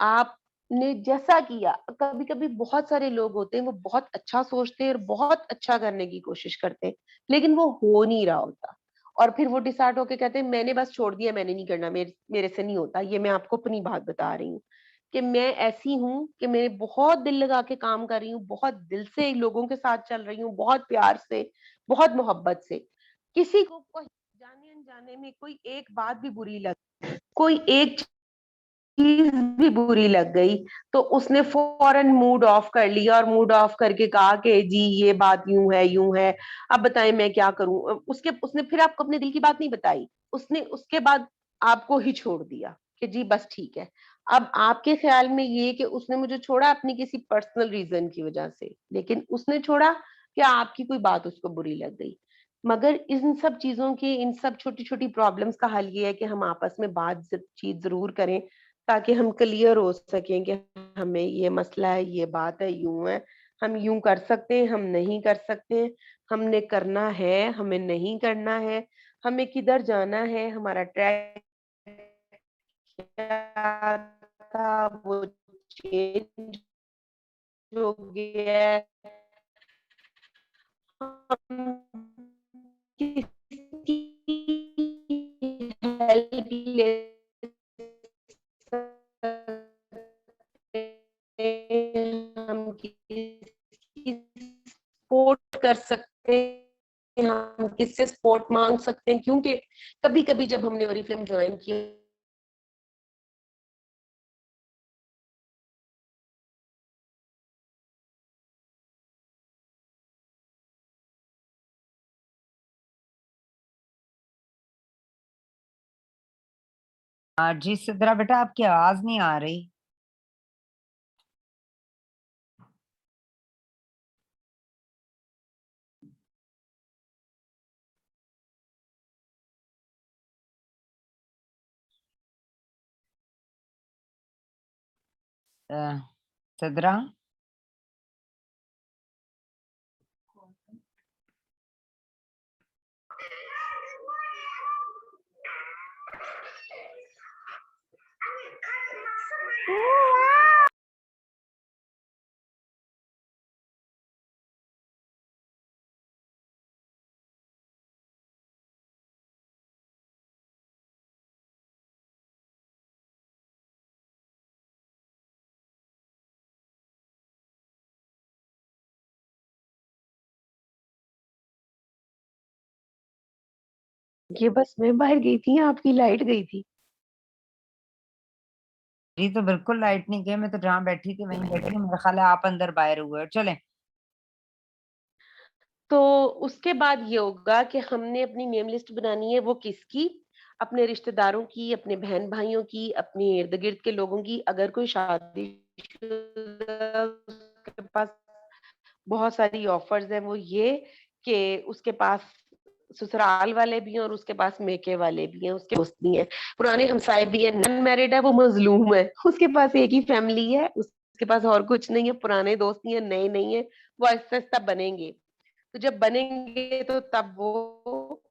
आपने जैसा किया, कभी कभी बहुत सारे लोग होते हैं वो बहुत अच्छा सोचते हैं और बहुत अच्छा करने की कोशिश करते हैं लेकिन वो हो नहीं रहा होता और फिर वो डिसाइड होके कहते हैं मैंने बस छोड़ दिया, मैंने नहीं करना, मेरे मेरे से नहीं होता। ये मैं आपको अपनी बात बता रही हूँ कि मैं ऐसी हूँ कि मैं बहुत दिल लगा के काम कर रही हूँ, बहुत दिल से लोगों के साथ चल रही हूँ, बहुत प्यार से, बहुत मोहब्बत से। किसी को जाने अनजाने में कोई एक बात भी बुरी लग, कोई एक चीज भी बुरी लग गई तो उसने फौरन मूड ऑफ कर लिया और मूड ऑफ करके कहा कि जी ये बात यूं है, अब बताएं मैं क्या करूं। उसके उसने फिर आपको अपने दिल की बात नहीं बताई, उसने उसके बाद आपको ही छोड़ दिया कि जी बस ठीक है। अब आपके ख्याल में ये कि उसने मुझे छोड़ा अपनी किसी पर्सनल रीजन की वजह से, लेकिन उसने छोड़ा कि आपकी कोई बात उसको बुरी लग गई। मगर इन सब चीजों की, इन सब छोटी छोटी प्रॉब्लम्स का हल ये है कि हम आपस में बात चीत जरूर करें ताकि हम क्लियर हो सकें कि हमें ये मसला है, ये बात है, यूं है, हम यूं कर सकते हैं, हम नहीं कर सकते हैं, हमने करना है, हमें नहीं करना है, हमें किधर जाना है, हमारा ट्रैक क्या था वो चेंज हो गया है, हम किसकी हेल्प ले हम किसकी सपोर्ट कर सकते हैं, हम किससे सपोर्ट मांग सकते हैं, क्योंकि कभी कभी जब हमने ओरिफ्लेम ज्वाइन किया जी सिद्रा बेटा आपकी आवाज नहीं आ रही। अ, सिद्रा ये बस मैं बाहर गई थी, आपकी लाइट गई थी। जी तो बिल्कुल लाइट नहीं गई, मैं तो जहाँ बैठी थी वहीं बैठी हूँ, मेरा ख्याल है आप अंदर बाहर हुए हो। चले तो उसके बाद ये होगा कि हमने अपनी नेम लिस्ट बनानी है, वो किसकी, अपने रिश्तेदारों की, अपने बहन भाइयों की, अपने इर्द गिर्द के लोगों की। अगर कोई शादी उसके पास बहुत सारी ऑफर्स है, वो ये कि उसके पास ससुराल वाले भी हैं और उसके पास मेके वाले भी हैं, उसके दोस्त भी हैं, पुराने हमसाए भी हैं, नन मैरिड है वो मजलूम है, उसके पास एक ही फैमिली है, उसके पास और कुछ नहीं है, पुराने दोस्त नहीं है, नए नहीं है, वो आहिस्ता आहिस्ता बनेंगे। तो जब बनेंगे तो तब वो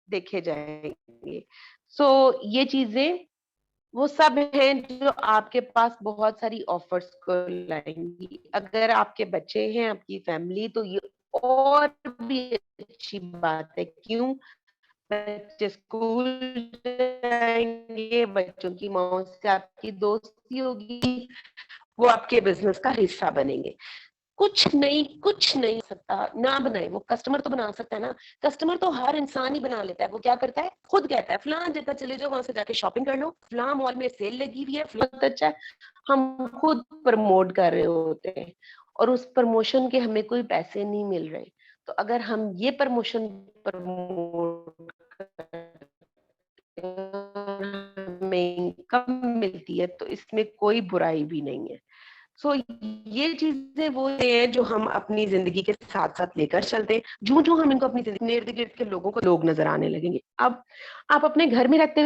देखे जाएंगे। सो ये चीजें वो सब हैं जो आपके पास बहुत सारी ऑफर्स को लाएंगी। अगर आपके बच्चे हैं, आपकी फैमिली, तो ये और भी अच्छी बात है। क्यों? बच्चे स्कूल जाएंगे, बच्चों की मौज से आपकी दोस्ती होगी, वो आपके बिजनेस का हिस्सा बनेंगे। कुछ नहीं सकता ना बनाए, वो कस्टमर तो बना सकता है ना। कस्टमर तो हर इंसान ही बना लेता है। वो क्या करता है, खुद कहता है फलां जगह चले जाओ, वहां से जाके शॉपिंग कर लो, फलां मॉल में सेल लगी हुई है, फलां अच्छा है। हम खुद प्रमोट कर रहे होते हैं और उस प्रमोशन के हमें कोई पैसे नहीं मिल रहे। तो अगर हम ये प्रमोशन प्रमोट हमें इनकम मिलती है तो इसमें कोई बुराई भी नहीं है। सो ये चीजें वो हैं जो हम अपनी जिंदगी के साथ साथ लेकर चलते हैं। जो जो हम इनको अपनी जिंदगी इर्द गिर्द के लोगों को लोग नजर आने लगेंगे। अब आप अपने घर में रहते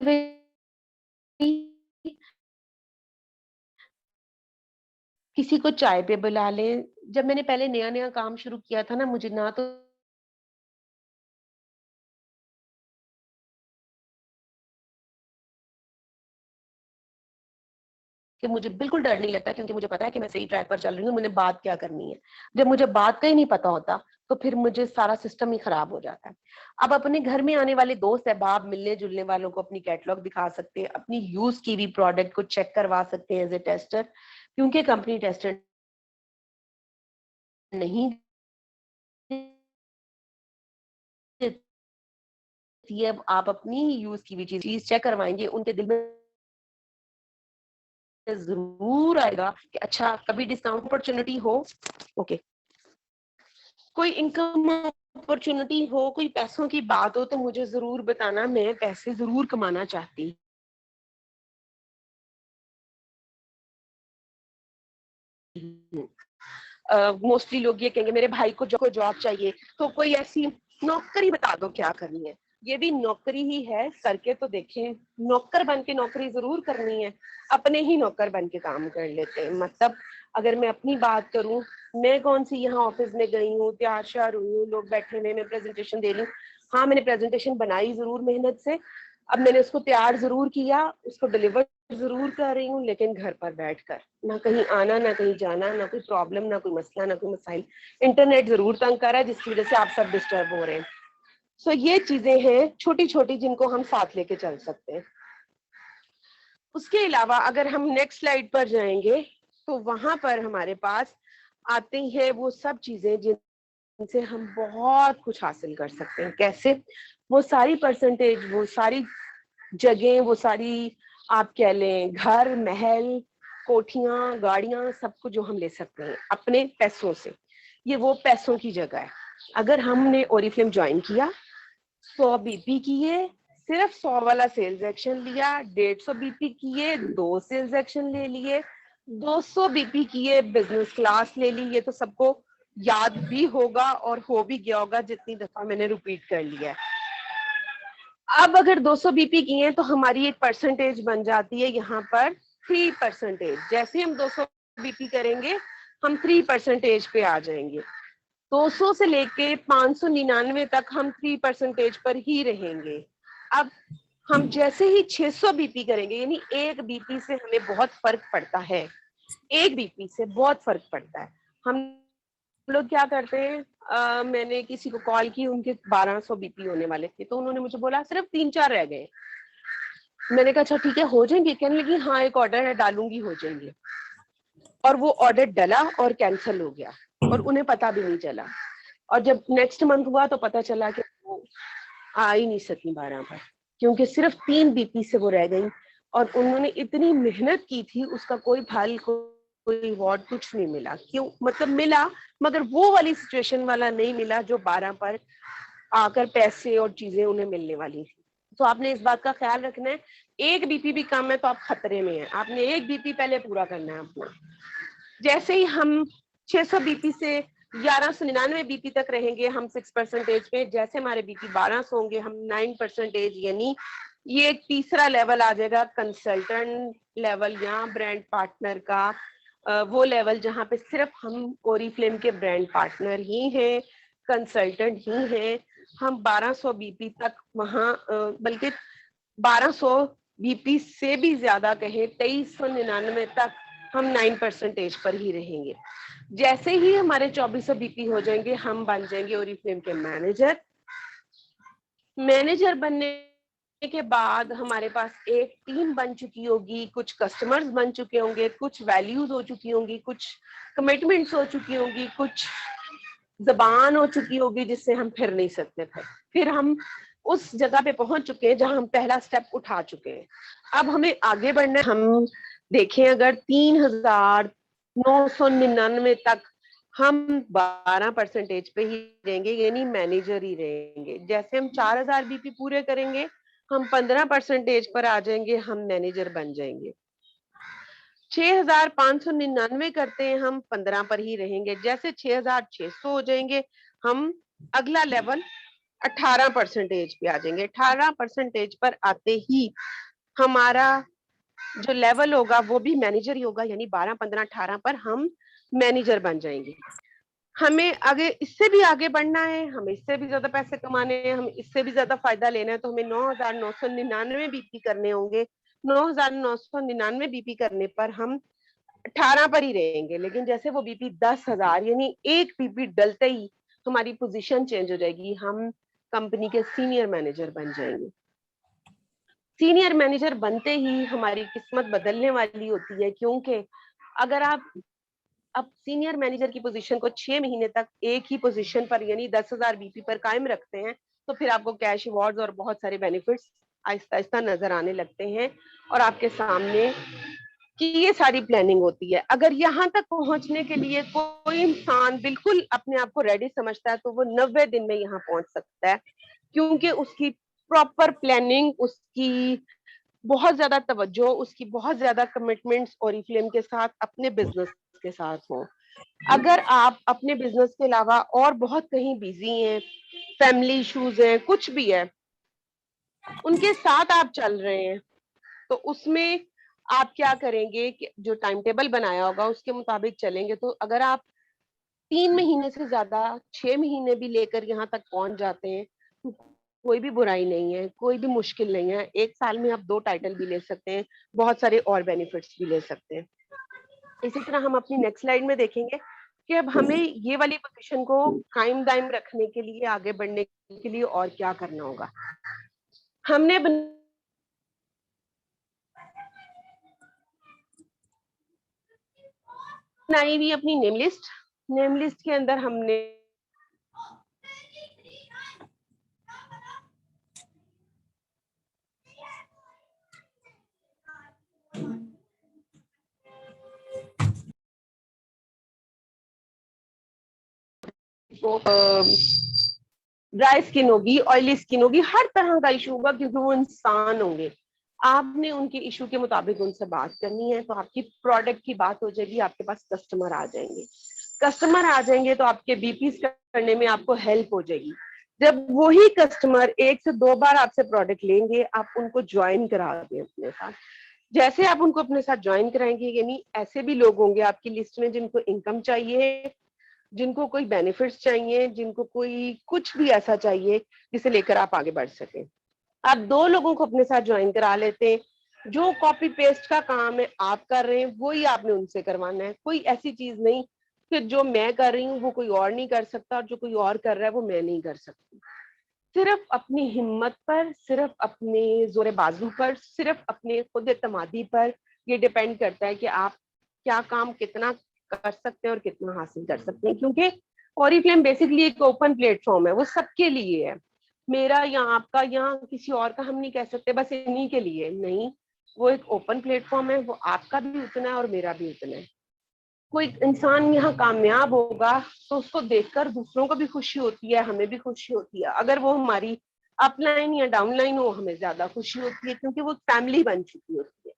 हुए किसी को चाय पे बुला लें। जब मैंने पहले नया नया काम शुरू किया था ना, मुझे ना तो कि मुझे बिल्कुल डर नहीं लगता, क्योंकि मुझे पता है कि मैं सही ट्रैक पर चल रही हूँ, मैंने बात क्या करनी है। जब मुझे बात का ही नहीं पता होता तो फिर मुझे सारा सिस्टम ही खराब हो जाता है। अब अपने घर में आने वाले दोस्त अहबाब, मिलने जुलने वालों को अपनी कैटलॉग दिखा सकते हैं, अपनी यूज की हुई प्रोडक्ट को चेक करवा सकते हैं एज ए टेस्टर, क्योंकि कंपनी टेस्टर नहीं देती है। आप अपनी यूज की हुई चीज चेक करवाएंगे, उनके दिल में जरूर आएगा कि अच्छा कभी डिस्काउंट अपॉर्चुनिटी हो, ओके, कोई इनकम अपॉर्चुनिटी हो, कोई पैसों की बात हो तो मुझे जरूर बताना, मैं पैसे जरूर कमाना चाहती हूँ। मोस्टली लोग ये कहेंगे मेरे भाई को जो जॉब चाहिए, तो कोई ऐसी नौकरी बता दो क्या करनी है। ये भी नौकरी ही है, करके तो देखें। नौकर बन के नौकरी जरूर करनी है, अपने ही नौकर बन के काम कर लेते हैं। मतलब अगर मैं अपनी बात करूं, मैं कौन सी यहाँ ऑफिस में गई हूँ, तैयार श्यार हुई हूँ, लोग बैठे हुए, मैं प्रेजेंटेशन दे रही हूँ। हाँ, मैंने प्रेजेंटेशन बनाई जरूर मेहनत से, अब मैंने उसको तैयार जरूर किया, उसको डिलीवर जरूर कर रही हूँ, लेकिन घर पर बैठकर, ना कहीं आना, ना कहीं जाना, ना कोई प्रॉब्लम, ना कोई मसला, ना कोई मसाइल। इंटरनेट जरूर तंग कर रहा है जिसकी वजह से आप सब डिस्टर्ब हो रहे हैं। सो ये चीजें हैं छोटी छोटी जिनको हम साथ लेके चल सकते हैं। उसके अलावा अगर हम नेक्स्ट स्लाइड पर जाएंगे तो वहां पर हमारे पास आती है वो सब चीजें जिनसे हम बहुत कुछ हासिल कर सकते हैं। कैसे? वो सारी परसेंटेज, वो सारी जगह, वो सारी आप कह लें घर, महल, कोठियां, गाड़ियां, सब कुछ जो हम ले सकते हैं अपने पैसों से। ये वो पैसों की जगह है। अगर हमने ओरिफ्लेम ज्वाइन किया, 100 बीपी किए, सिर्फ 100 वाला सेल्स एक्शन लिया, 150 बीपी किए, 2 सेल्स एक्शन ले लिए, 200 बीपी किए, बिजनेस क्लास ले ली। ये तो सबको याद भी होगा और हो भी गया होगा जितनी दफा मैंने रिपीट कर लिया है। अब अगर 200 बीपी की है तो हमारी एक परसेंटेज बन जाती है यहाँ पर 3%। जैसे हम 200 बीपी करेंगे हम 3% पे आ जाएंगे। 200 से लेके 599 तक हम 3% पर ही रहेंगे। अब हम जैसे ही 600 बीपी करेंगे, यानी एक बीपी से हमें बहुत फर्क पड़ता है, एक बीपी से बहुत फर्क पड़ता है। हम लोग क्या करते हैं, मैंने किसी को कॉल की, उनके 1200 बीपी होने वाले थे, तो उन्होंने मुझे बोला सिर्फ 3-4 रह गए। मैंने कहा अच्छा ठीक है, हो जाएंगे? कहने लगी हाँ एक ऑर्डर है, डालूंगी, हो जाएंगे। और वो ऑर्डर डला और कैंसिल हो गया और उन्हें पता भी नहीं चला। और जब नेक्स्ट मंथ हुआ तो पता चला कि वो आ ही नहीं सकी 12 पर, क्योंकि सिर्फ 3 बीपी से वो रह गई। और उन्होंने इतनी मेहनत की थी, उसका कोई फल, कोई रिवॉर्ड, कुछ नहीं मिला। क्यों? मतलब मिला, मगर वो वाली सिचुएशन वाला नहीं मिला जो 12 पर आकर पैसे और चीजें उन्हें मिलने वाली थी। तो आपने इस बात का ख्याल रखना है, एक बीपी भी कम है तो आप खतरे में हैं। आपने एक बीपी पहले पूरा करना है अपना। जैसे ही हम 600 बीपी से 1199 बीपी तक रहेंगे हम 6% पे, जैसे हमारे बीपी 1200 होंगे हम 9%, यानी ये एक तीसरा लेवल आ जाएगा, कंसल्टेंट लेवल या ब्रांड पार्टनर का। वो लेवल जहाँ पे सिर्फ हम ओरिफ्लेम के ब्रांड पार्टनर ही हैं, कंसल्टेंट ही हैं। हम 1200 बीपी तक वहाँ बल्कि 1200 बीपी से भी ज्यादा कहें 2399 तक हम 9% पर ही रहेंगे। जैसे ही हमारे 2400 बीपी हो जाएंगे हम बन जाएंगे ओरिफ्लेम के मैनेजर। मैनेजर बनने के बाद हमारे पास एक टीम बन चुकी होगी, कुछ कस्टमर्स बन चुके होंगे, कुछ वैल्यूज हो चुकी होंगी, कुछ कमिटमेंट्स हो चुकी होंगी, कुछ जबान हो चुकी होगी जिससे हम फिर नहीं सकते थे। फिर हम उस जगह पे पहुंच चुके हैं जहां हम पहला स्टेप उठा चुके हैं। अब हमें आगे बढ़ना है। हम देखें अगर 3999 तक हम 12% पे ही रहेंगे, यानी मैनेजर ही रहेंगे। जैसे हम 4000 बीपी पूरे करेंगे हम 15% पर आ जाएंगे, हम मैनेजर बन जाएंगे। 6599 करते हैं हम 15 पर ही रहेंगे। जैसे 6600 हो जाएंगे हम अगला लेवल 18% पे आ जाएंगे। 18% पर आते ही हमारा जो लेवल होगा वो भी मैनेजर ही होगा, यानी 12 15 18 पर हम मैनेजर बन जाएंगे। हमें आगे इससे भी आगे बढ़ना है, हमें इससे भी ज्यादा पैसे कमाने हैं, हमें इससे भी ज्यादा फायदा लेना है, तो हमें 9999 बीपी करने होंगे। 9999 बीपी करने पर हम 18 पर ही रहेंगे। लेकिन जैसे वो बीपी 10,000 यानी एक बीपी डलते ही हमारी पोजीशन चेंज हो जाएगी, हम कंपनी के सीनियर मैनेजर बन जाएंगे। सीनियर मैनेजर बनते ही हमारी किस्मत बदलने वाली होती है, क्योंकि अगर आप अब सीनियर मैनेजर की पोजीशन को 6 महीने तक एक ही पोजीशन पर यानी 10,000 बीपी पर कायम रखते हैं, तो फिर आपको कैश अवार्ड्स और बहुत सारे बेनिफिट्स आहिस्ता आहिस्ता नजर आने लगते हैं और आपके सामने कि ये सारी प्लानिंग होती है। अगर यहाँ तक पहुंचने के लिए कोई इंसान बिल्कुल अपने आप को रेडी समझता है तो वो 90 दिन में यहाँ पहुंच सकता है, क्योंकि उसकी प्रॉपर प्लानिंग, उसकी बहुत ज्यादा तवज्जो, उसकी बहुत ज्यादा कमिटमेंट्स ओरिफ्लेम के साथ, अपने बिजनेस के साथ हो। अगर आप अपने बिजनेस के अलावा और बहुत कहीं बिजी हैं, फैमिली इश्यूज हैं, कुछ भी है, उनके साथ आप चल रहे हैं, तो उसमें आप क्या करेंगे कि जो टाइम टेबल बनाया होगा उसके मुताबिक चलेंगे। तो अगर आप 3 महीने से ज्यादा 6 महीने भी लेकर यहाँ तक पहुंच जाते हैं तो कोई भी बुराई नहीं है, कोई भी मुश्किल नहीं है। एक साल में आप 2 टाइटल भी ले सकते हैं, बहुत सारे और बेनिफिट्स भी ले सकते हैं। इसी तरह हम अपनी नेक्स्ट स्लाइड में देखेंगे कि अब हमें ये वाली पोजीशन को कायम दायम रखने के लिए, आगे बढ़ने के लिए और क्या करना होगा। हमने बनाई हुई अपनी नेम लिस्ट। नेम लिस्ट के अंदर हमने ड्राई स्किन होगी, ऑयली स्किन होगी, हर तरह का इशू होगा, क्योंकि वो इंसान होंगे। आपने उनके इशू के मुताबिक उनसे बात करनी है, तो आपकी प्रोडक्ट की बात हो जाएगी, आपके पास कस्टमर आ जाएंगे। कस्टमर आ जाएंगे तो आपके बीपीस करने में आपको हेल्प हो जाएगी। जब वही कस्टमर 1 से 2 बार आपसे प्रोडक्ट लेंगे, आप उनको ज्वाइन करा दें अपने साथ। जैसे आप उनको अपने साथ ज्वाइन कराएंगे, यानी ऐसे भी लोग होंगे आपकी लिस्ट में जिनको इनकम चाहिए, जिनको कोई बेनिफिट्स चाहिए, जिनको कोई कुछ भी ऐसा चाहिए जिसे लेकर आप आगे बढ़ सके। आप 2 लोगों को अपने साथ ज्वाइन करा लेते हैं। जो कॉपी पेस्ट का काम है आप कर रहे हैं, वही आपने उनसे करवाना है। कोई ऐसी चीज नहीं कि जो मैं कर रही हूँ वो कोई और नहीं कर सकता, और जो कोई और कर रहा है वो मैं नहीं कर सकती। सिर्फ अपनी हिम्मत पर, सिर्फ अपने जोरे बाजू पर, सिर्फ अपने खुद एतमादी पर ये डिपेंड करता है कि आप क्या काम कितना कर सकते हैं और कितना हासिल कर सकते हैं। क्योंकि ओरिफ्लेम बेसिकली एक ओपन प्लेटफॉर्म है, वो सबके लिए है। मेरा या आपका या किसी और का हम नहीं कह सकते बस इन्हीं के लिए नहीं। वो एक ओपन प्लेटफॉर्म है, वो आपका भी उतना है और मेरा भी उतना है। कोई इंसान यहाँ कामयाब होगा तो उसको देखकर दूसरों को भी खुशी होती है, हमें भी खुशी होती है। अगर वो हमारी अपलाइन या डाउनलाइन हो, हमें ज्यादा खुशी होती है, क्योंकि वो फैमिली बन चुकी होती है।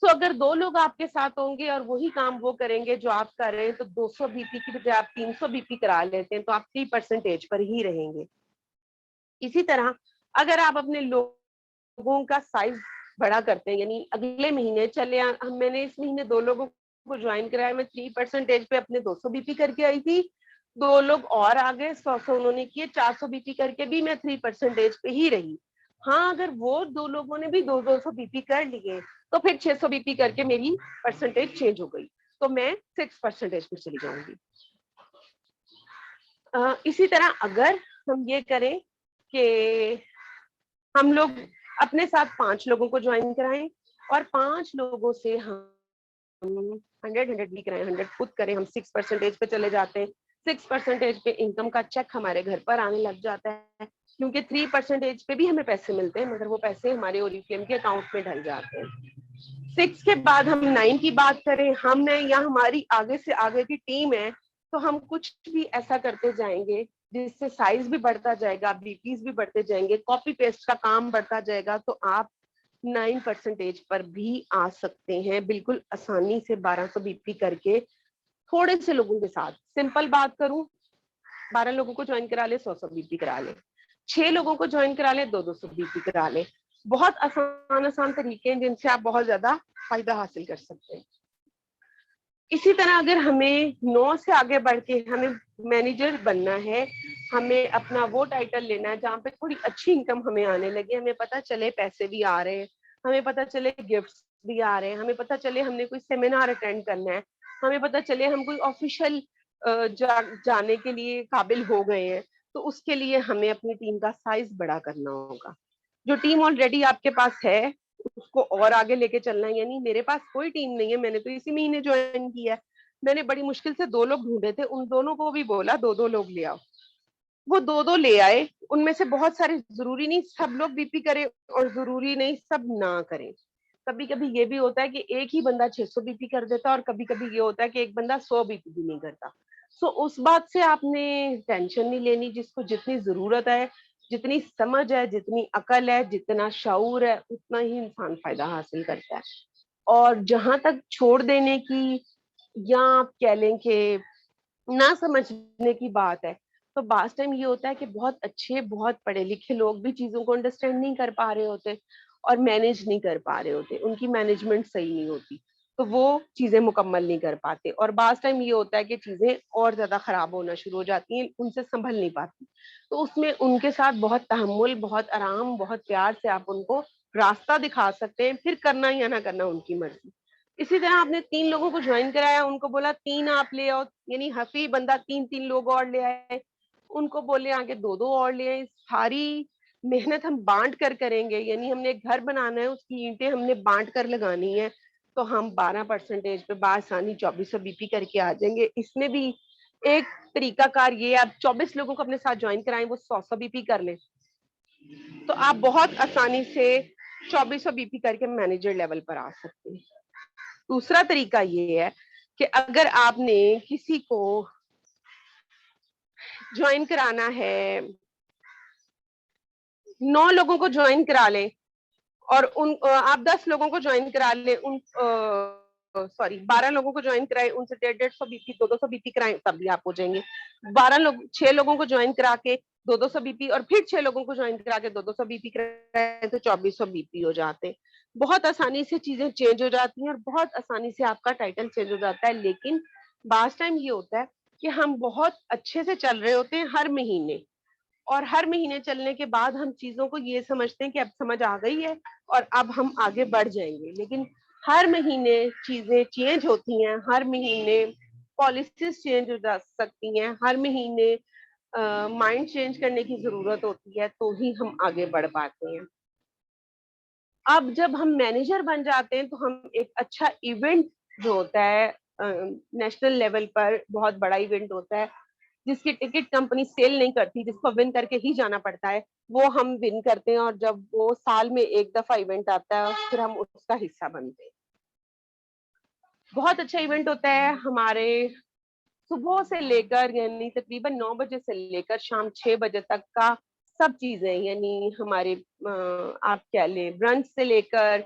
तो अगर 2 लोग आपके साथ होंगे और वही काम वो करेंगे जो आप कर रहे हैं, तो 200 बीपी की बजाय आप 300 बीपी करा लेते हैं, तो आप 3% पर ही रहेंगे। इसी तरह अगर आप अपने लोगों का साइज बड़ा करते हैं, यानी अगले महीने चले मैंने इस महीने 2 लोगों को ज्वाइन कराया, मैं 3% पे अपने 200 बीपी करके आई थी। 2 लोग और आ गए, 100 उन्होंने किए, 400 बीपी करके भी मैं 3% पे ही रही। हाँ, अगर वो 2 लोगों ने भी 200 बीपी कर लिए तो फिर 600 बीपी करके मेरी परसेंटेज चेंज हो गई, तो मैं 6% पे चली जाऊंगी। इसी तरह अगर हम ये करें कि हम लोग अपने साथ 5 लोगों को ज्वाइन कराएं और 5 लोगों से हम 100 भी कराएं, 100 खुद करें, हम 6% पे चले जाते हैं। 6% पे इनकम का चेक हमारे घर पर आने लग जाता है, क्योंकि 3% पे भी हमें पैसे मिलते हैं, मगर वो पैसे हमारे ओरिफ्लेम के अकाउंट में डल जाते हैं। 6 के बाद हम 9 की बात करें, हमने या हमारी आगे से आगे की टीम है, तो हम कुछ भी ऐसा करते जाएंगे जिससे साइज भी बढ़ता जाएगा, बीपीज भी बढ़ते जाएंगे, कॉपी पेस्ट का काम बढ़ता जाएगा, तो आप 9% पर भी आ सकते हैं बिल्कुल आसानी से 1200 बीपी करके। थोड़े से लोगों के साथ सिंपल बात करूं, 12 लोगों को ज्वाइन करा ले, 100 बीपी करा ले, 6 लोगों को ज्वाइन करा ले, 200 बीपी करा ले। बहुत आसान आसान तरीके हैं जिनसे आप बहुत ज्यादा फायदा हासिल कर सकते हैं। इसी तरह अगर हमें 9 से आगे बढ़ के हमें मैनेजर बनना है, हमें अपना वो टाइटल लेना है जहाँ पे थोड़ी अच्छी इनकम हमें आने लगे, हमें पता चले पैसे भी आ रहे हैं, हमें पता चले गिफ्ट्स भी आ रहे हैं, हमें पता चले हमने कोई सेमिनार अटेंड करना है, हमें पता चले हम कोई ऑफिशियल जाने के लिए काबिल हो गए हैं, तो उसके लिए हमें अपनी टीम का साइज बड़ा करना होगा। जो टीम ऑलरेडी आपके पास है उसको और आगे लेके चलना है। यानी मेरे पास कोई टीम नहीं है, मैंने तो इसी महीने ज्वाइन किया है, मैंने बड़ी मुश्किल से 2 लोग ढूंढे थे, उन दोनों को भी बोला 2-2 लोग ले आओ, वो 2-2 ले आए। उनमें से बहुत सारे, जरूरी नहीं सब लोग बीपी करे और जरूरी नहीं सब ना करें। कभी कभी ये भी होता है कि एक ही बंदा 600 बीपी कर देता है और कभी कभी ये होता है कि एक बंदा 100 बीपी भी नहीं करता। सो उस बात से आपने टेंशन नहीं लेनी, जिसको जितनी जरूरत है, जितनी समझ है, जितनी अकल है, जितना शऊर है, उतना ही इंसान फायदा हासिल करता है। और जहां तक छोड़ देने की या आप कह लें कि ना समझने की बात है, तो बास टाइम ये होता है कि बहुत अच्छे, बहुत पढ़े लिखे लोग भी चीजों को अंडरस्टैंड नहीं कर पा रहे होते और मैनेज नहीं कर पा रहे होते, उनकी मैनेजमेंट सही नहीं होती, तो वो चीजें मुकम्मल नहीं कर पाते। और बास टाइम ये होता है कि चीजें और ज्यादा खराब होना शुरू हो जाती हैं, उनसे संभल नहीं पाती। तो उसमें उनके साथ बहुत तहम्मुल, बहुत आराम, बहुत प्यार से आप उनको रास्ता दिखा सकते हैं, फिर करना या ना करना उनकी मर्जी। इसी तरह आपने 3 लोगों को ज्वाइन कराया, उनको बोला 3 आप ले आओ, यानी हफी बंदा 3-3 लोग और ले आए, उनको बोले आगे 2-2 और ले आए। सारी मेहनत हम बांट कर करेंगे, यानी हमने एक घर बनाना है, उसकी ईंटें हमने बांट कर लगानी है, तो हम 12% पे बासानी 2400 बीपी करके आ जाएंगे। इसमें भी एक तरीकाकार ये, आप 24 लोगों को अपने साथ ज्वाइन कराएं, वो 100 बीपी कर लें, तो आप बहुत आसानी से 2400 बीपी करके मैनेजर लेवल पर आ सकते हैं। दूसरा तरीका ये है कि अगर आपने किसी को ज्वाइन कराना है, 9 लोगों को ज्वाइन करा लें और आप 10 लोगों को ज्वाइन करा लें, 12 लोगों को ज्वाइन कराएं, उनसे 150 बीपी 200 बीपी कराएं, तब भी आप हो जाएंगे। 6 लोगों को ज्वाइन करा के 200 बीपी और फिर 6 लोगों को ज्वाइन करा के 200 बीपी कराएं, तो 2400 बीपी हो जाते हैं। बहुत आसानी से चीजें चेंज हो जाती हैं और बहुत आसानी से आपका टाइटल चेंज हो जाता है। लेकिन बास टाइम ये होता है कि हम बहुत अच्छे से चल रहे होते हैं हर महीने, और हर महीने चलने के बाद हम चीजों को ये समझते हैं कि अब समझ आ गई है और अब हम आगे बढ़ जाएंगे। लेकिन हर महीने चीजें चेंज होती हैं, हर महीने पॉलिसीज चेंज हो जा सकती हैं, हर महीने माइंड चेंज करने की जरूरत होती है, तो ही हम आगे बढ़ पाते हैं। अब जब हम मैनेजर बन जाते हैं तो हम एक अच्छा इवेंट जो होता है, नेशनल लेवल पर बहुत बड़ा इवेंट होता है जिसकी टिकट कंपनी सेल नहीं करती, जिसको विन करके ही जाना पड़ता है, वो हम विन करते हैं। और जब वो साल में एक दफा इवेंट आता है फिर हम उसका हिस्सा बनते हैं। बहुत अच्छा इवेंट होता है हमारे, सुबह से लेकर यानी तकरीबन 9 बजे से लेकर शाम 6 बजे तक का सब चीजें, यानी हमारे आप क्या ले, ब्रंच से लेकर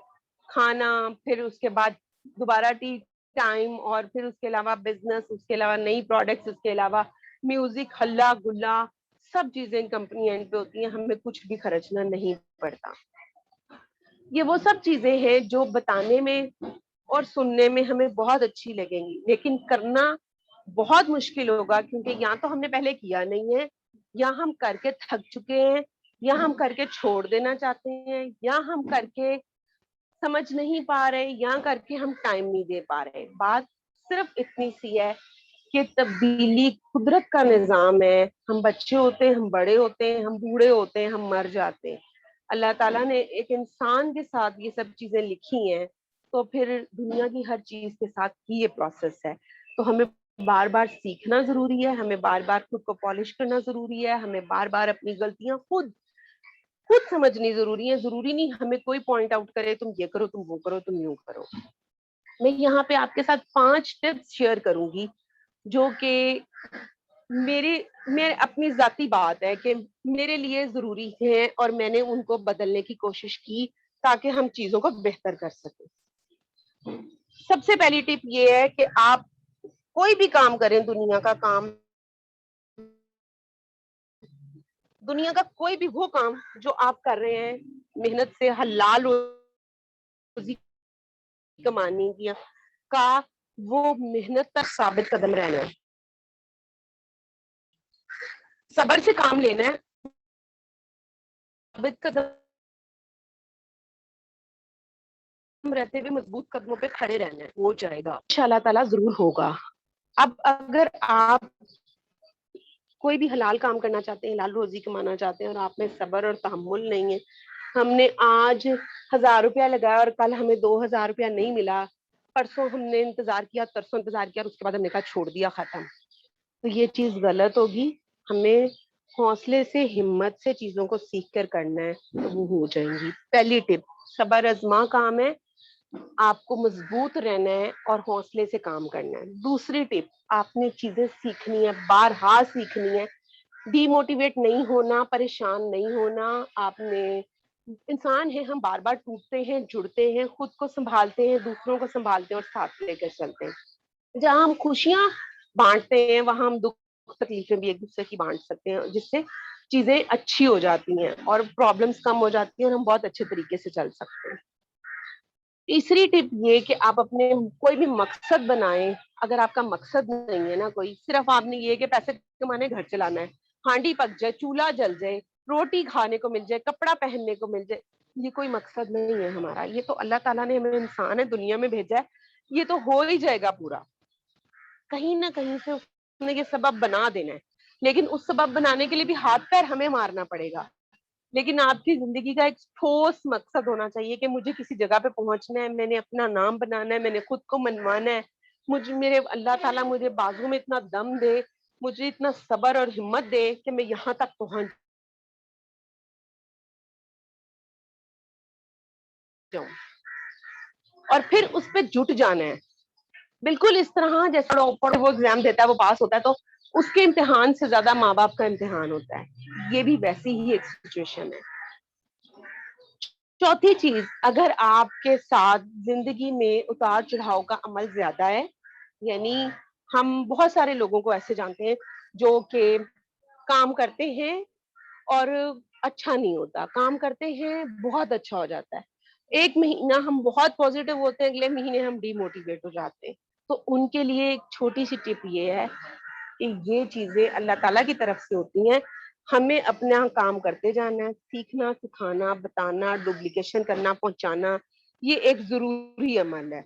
खाना, फिर उसके बाद दोबारा टी टाइम, और फिर उसके अलावा बिजनेस, उसके अलावा नई प्रोडक्ट्स, उसके अलावा म्यूजिक, हल्ला गुल्ला, सब चीजें कंपनी एंड पे होती हैं, हमें कुछ भी खर्चना नहीं पड़ता। ये वो सब चीजें हैं जो बताने में और सुनने में हमें बहुत अच्छी लगेंगी, लेकिन करना बहुत मुश्किल होगा, क्योंकि या तो हमने पहले किया नहीं है, या हम करके थक चुके हैं, या हम करके छोड़ देना चाहते हैं, या हम करके समझ नहीं पा रहे, या करके हम टाइम नहीं दे पा रहे। बात सिर्फ इतनी सी है कि तब्दीली कुदरत का निजाम है। हम बच्चे होते हैं, हम बड़े होते हैं, हम बूढ़े होते हैं, हम मर जाते हैं। अल्लाह ताला ने एक इंसान के साथ ये सब चीजें लिखी हैं, तो फिर दुनिया की हर चीज के साथ ही ये प्रोसेस है। तो हमें बार बार सीखना जरूरी है, हमें बार बार खुद को पॉलिश करना जरूरी है, हमें बार बार अपनी गलतियां खुद खुद समझनी जरूरी है। जरूरी नहीं हमें कोई पॉइंट आउट करे, तुम ये करो, तुम वो करो, तुम यूं करो। मैं यहाँ पे आपके साथ 5 टिप्स शेयर करूंगी, जो कि मेरे अपनी जाती बात है कि मेरे लिए जरूरी है, और मैंने उनको बदलने की कोशिश की ताकि हम चीजों को बेहतर कर सकें। सबसे पहली टिप ये है कि आप कोई भी काम करें, दुनिया का कोई भी वो काम जो आप कर रहे हैं, मेहनत से हलाल रोजी कमाने की का, वो मेहनत तक साबित कदम रहना है, सब्र से काम लेना है, साबित कदम रहते हुए मजबूत कदमों पे खड़े रहना है। हो जाएगा इंशाल्लाह ताला, जरूर होगा। अब अगर आप कोई भी हलाल काम करना चाहते हैं, हलाल रोजी कमाना चाहते हैं, और आप में सब्र और तहम्मुल नहीं है, हमने आज 1000 रुपया लगाया और कल हमें 2000 रुपया नहीं मिला, परसों हमने इंतजार किया, तरसों इंतजार किया, और उसके बाद हमने कहा छोड़ दिया, खत्म, तो ये चीज गलत होगी। हमें हौसले से, हिम्मत से चीजों को सीख कर करना है, तो वो हो जाएंगी। पहली टिप, सब्र आजमा काम है, आपको मजबूत रहना है और हौसले से काम करना है। दूसरी टिप, आपने चीजें सीखनी है, बारहा सीखनी है, डीमोटिवेट नहीं होना, परेशान नहीं होना। आपने, इंसान है, हम बार बार टूटते हैं, जुड़ते हैं, खुद को संभालते हैं, दूसरों को संभालते हैं और साथ लेकर चलते हैं। जहाँ हम खुशियां बांटते हैं, वहां हम दुख तकलीफें भी एक दूसरे की बांट सकते हैं, जिससे चीजें अच्छी हो जाती हैं और प्रॉब्लम्स कम हो जाती हैं, और हम बहुत अच्छे तरीके से चल सकते हैं। तीसरी टिप ये कि आप अपने कोई भी मकसद बनाएं। अगर आपका मकसद नहीं है ना कोई, सिर्फ आपने ये कि पैसे कमाने, घर चलाना है, हांडी पक जाए, चूल्हा जल जाए, रोटी खाने को मिल जाए, कपड़ा पहनने को मिल जाए, ये कोई मकसद नहीं है हमारा। ये तो अल्लाह ताला ने हमें इंसान है दुनिया में भेजा है, ये तो हो ही जाएगा पूरा। कहीं ना कहीं से उसने ये सबब बना देना है, लेकिन उस सबब बनाने के लिए भी हाथ पैर हमें मारना पड़ेगा। लेकिन आपकी जिंदगी का एक ठोस मकसद होना चाहिए कि मुझे किसी जगह पे पहुंचना है, मैंने अपना नाम बनाना है, मैंने खुद को मनवाना है। मुझे, मेरे अल्लाह ताला मुझे बाजू में इतना दम दे, मुझे इतना सब्र और हिम्मत दे कि मैं यहाँ तक पहुंच जाऊं, और फिर उस पर जुट जाना है। बिल्कुल इस तरह जैसे ऊपर वो एग्जाम देता है, वो पास होता है, तो उसके इम्तिहान से ज्यादा माँ बाप का इम्तिहान होता है। ये भी वैसी ही एक सिचुएशन है। चौथी चीज, अगर आपके साथ जिंदगी में उतार चढ़ाव का अमल ज्यादा है, यानी हम बहुत सारे लोगों को ऐसे जानते हैं जो कि काम करते हैं और अच्छा नहीं होता, काम करते हैं बहुत अच्छा हो जाता है, एक महीना हम बहुत पॉजिटिव होते हैं, अगले महीने हम डिमोटिवेट हो जाते हैं। तो उनके लिए एक छोटी सी टिप ये है कि ये चीजें अल्लाह ताला की तरफ से होती हैं। हमें अपना काम करते जाना है, सीखना, सिखाना, बताना, डुप्लीकेशन करना, पहुंचाना, ये एक जरूरी अमल है।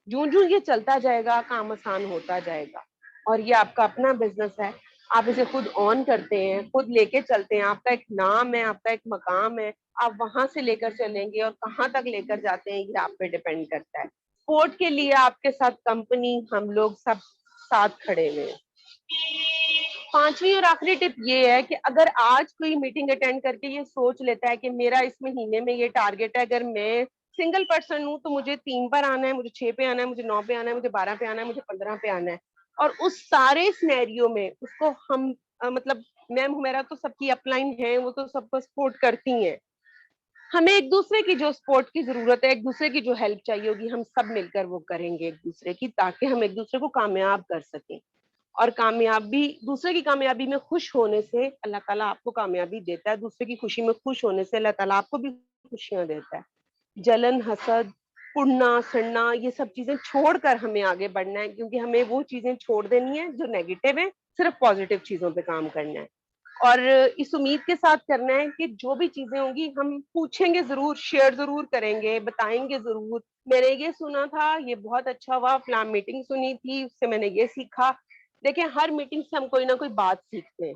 जूं जूं ये चलता जाएगा, काम आसान होता जाएगा, और ये आपका अपना बिजनेस है। आप इसे खुद ऑन करते हैं, खुद लेके चलते हैं, आपका एक नाम है, आपका एक मकाम है। आप वहां से लेकर चलेंगे और कहाँ तक लेकर जाते हैं, ये आप पे डिपेंड करता है। सपोर्ट के लिए आपके साथ कंपनी, हम लोग सब साथ खड़े हुए हैं। पांचवी और आखिरी टिप ये है कि अगर आज कोई मीटिंग अटेंड करके ये सोच लेता है कि मेरा इस महीने में ये टारगेट है, अगर मैं सिंगल पर्सन हूँ तो मुझे 3 पर आना है, मुझे 6 पे आना है, मुझे 9 पे आना है, मुझे 12 पे आना है, मुझे 15 पे आना है, और उस सारे सिनेरियो में उसको हम मतलब मैम हुमेरा तो सबकी अपलाइन है, वो तो सबको सपोर्ट करती हैं। हमें एक दूसरे की जो सपोर्ट की जरूरत है, एक दूसरे की जो हेल्प चाहिए होगी, हम सब मिलकर वो करेंगे एक दूसरे की, ताकि हम एक दूसरे को कामयाब कर सकें। और कामयाबी, दूसरे की कामयाबी में खुश होने से अल्लाह ताला आपको कामयाबी देता है, दूसरे की खुशी में खुश होने से अल्लाह ताला आपको भी खुशियां देता है। जलन, हसद, उड़ना सड़ना ये सब चीजें छोड़कर हमें आगे बढ़ना है, क्योंकि हमें वो चीजें छोड़ देनी है जो नेगेटिव है, सिर्फ पॉजिटिव चीजों पे काम करना है। और इस उम्मीद के साथ करना है कि जो भी चीजें होंगी हम पूछेंगे जरूर, शेयर जरूर करेंगे, बताएंगे जरूर। मैंने ये सुना था, ये बहुत अच्छा हुआ, फलां मीटिंग सुनी थी, उससे मैंने ये सीखा। देखें, हर मीटिंग से हम कोई ना कोई बात सीखते हैं,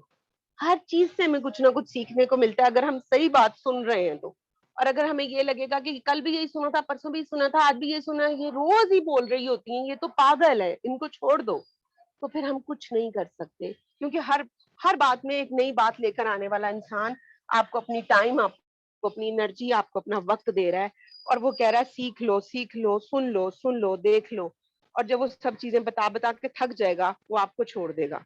हर चीज से हमें कुछ ना कुछ सीखने को मिलता है, अगर हम सही बात सुन रहे हैं तो। और अगर हमें ये लगेगा कि कल भी यही सुना था, परसों भी सुना था, आज भी ये सुना है, ये रोज ही बोल रही होती हैं, ये तो पागल है, इनको छोड़ दो, तो फिर हम कुछ नहीं कर सकते। क्योंकि हर हर बात में एक नई बात लेकर आने वाला इंसान आपको अपनी टाइम, आपको अपनी एनर्जी, आपको अपना वक्त दे रहा है, और वो कह रहा है सीख लो, सीख लो, सुन लो, देख लो। और जब वो सब चीजें बता बता के थक जाएगा, वो आपको छोड़ देगा।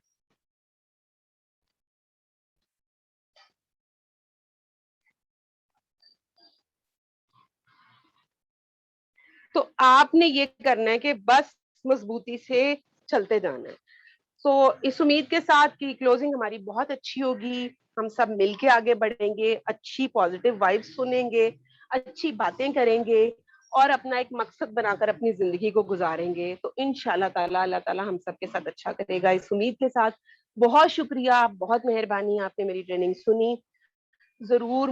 तो आपने ये करना है कि बस मजबूती से चलते जाना है। तो इस उम्मीद के साथ कि क्लोजिंग हमारी बहुत अच्छी होगी, हम सब मिलके आगे बढ़ेंगे, अच्छी पॉजिटिव वाइब्स सुनेंगे, अच्छी बातें करेंगे, और अपना एक मकसद बनाकर अपनी जिंदगी को गुजारेंगे, तो इंशाल्लाह ताला अल्लाह ताला हम सबके साथ अच्छा करेगा। इस उम्मीद के साथ बहुत शुक्रिया, बहुत मेहरबानी, आपने मेरी ट्रेनिंग सुनी। जरूर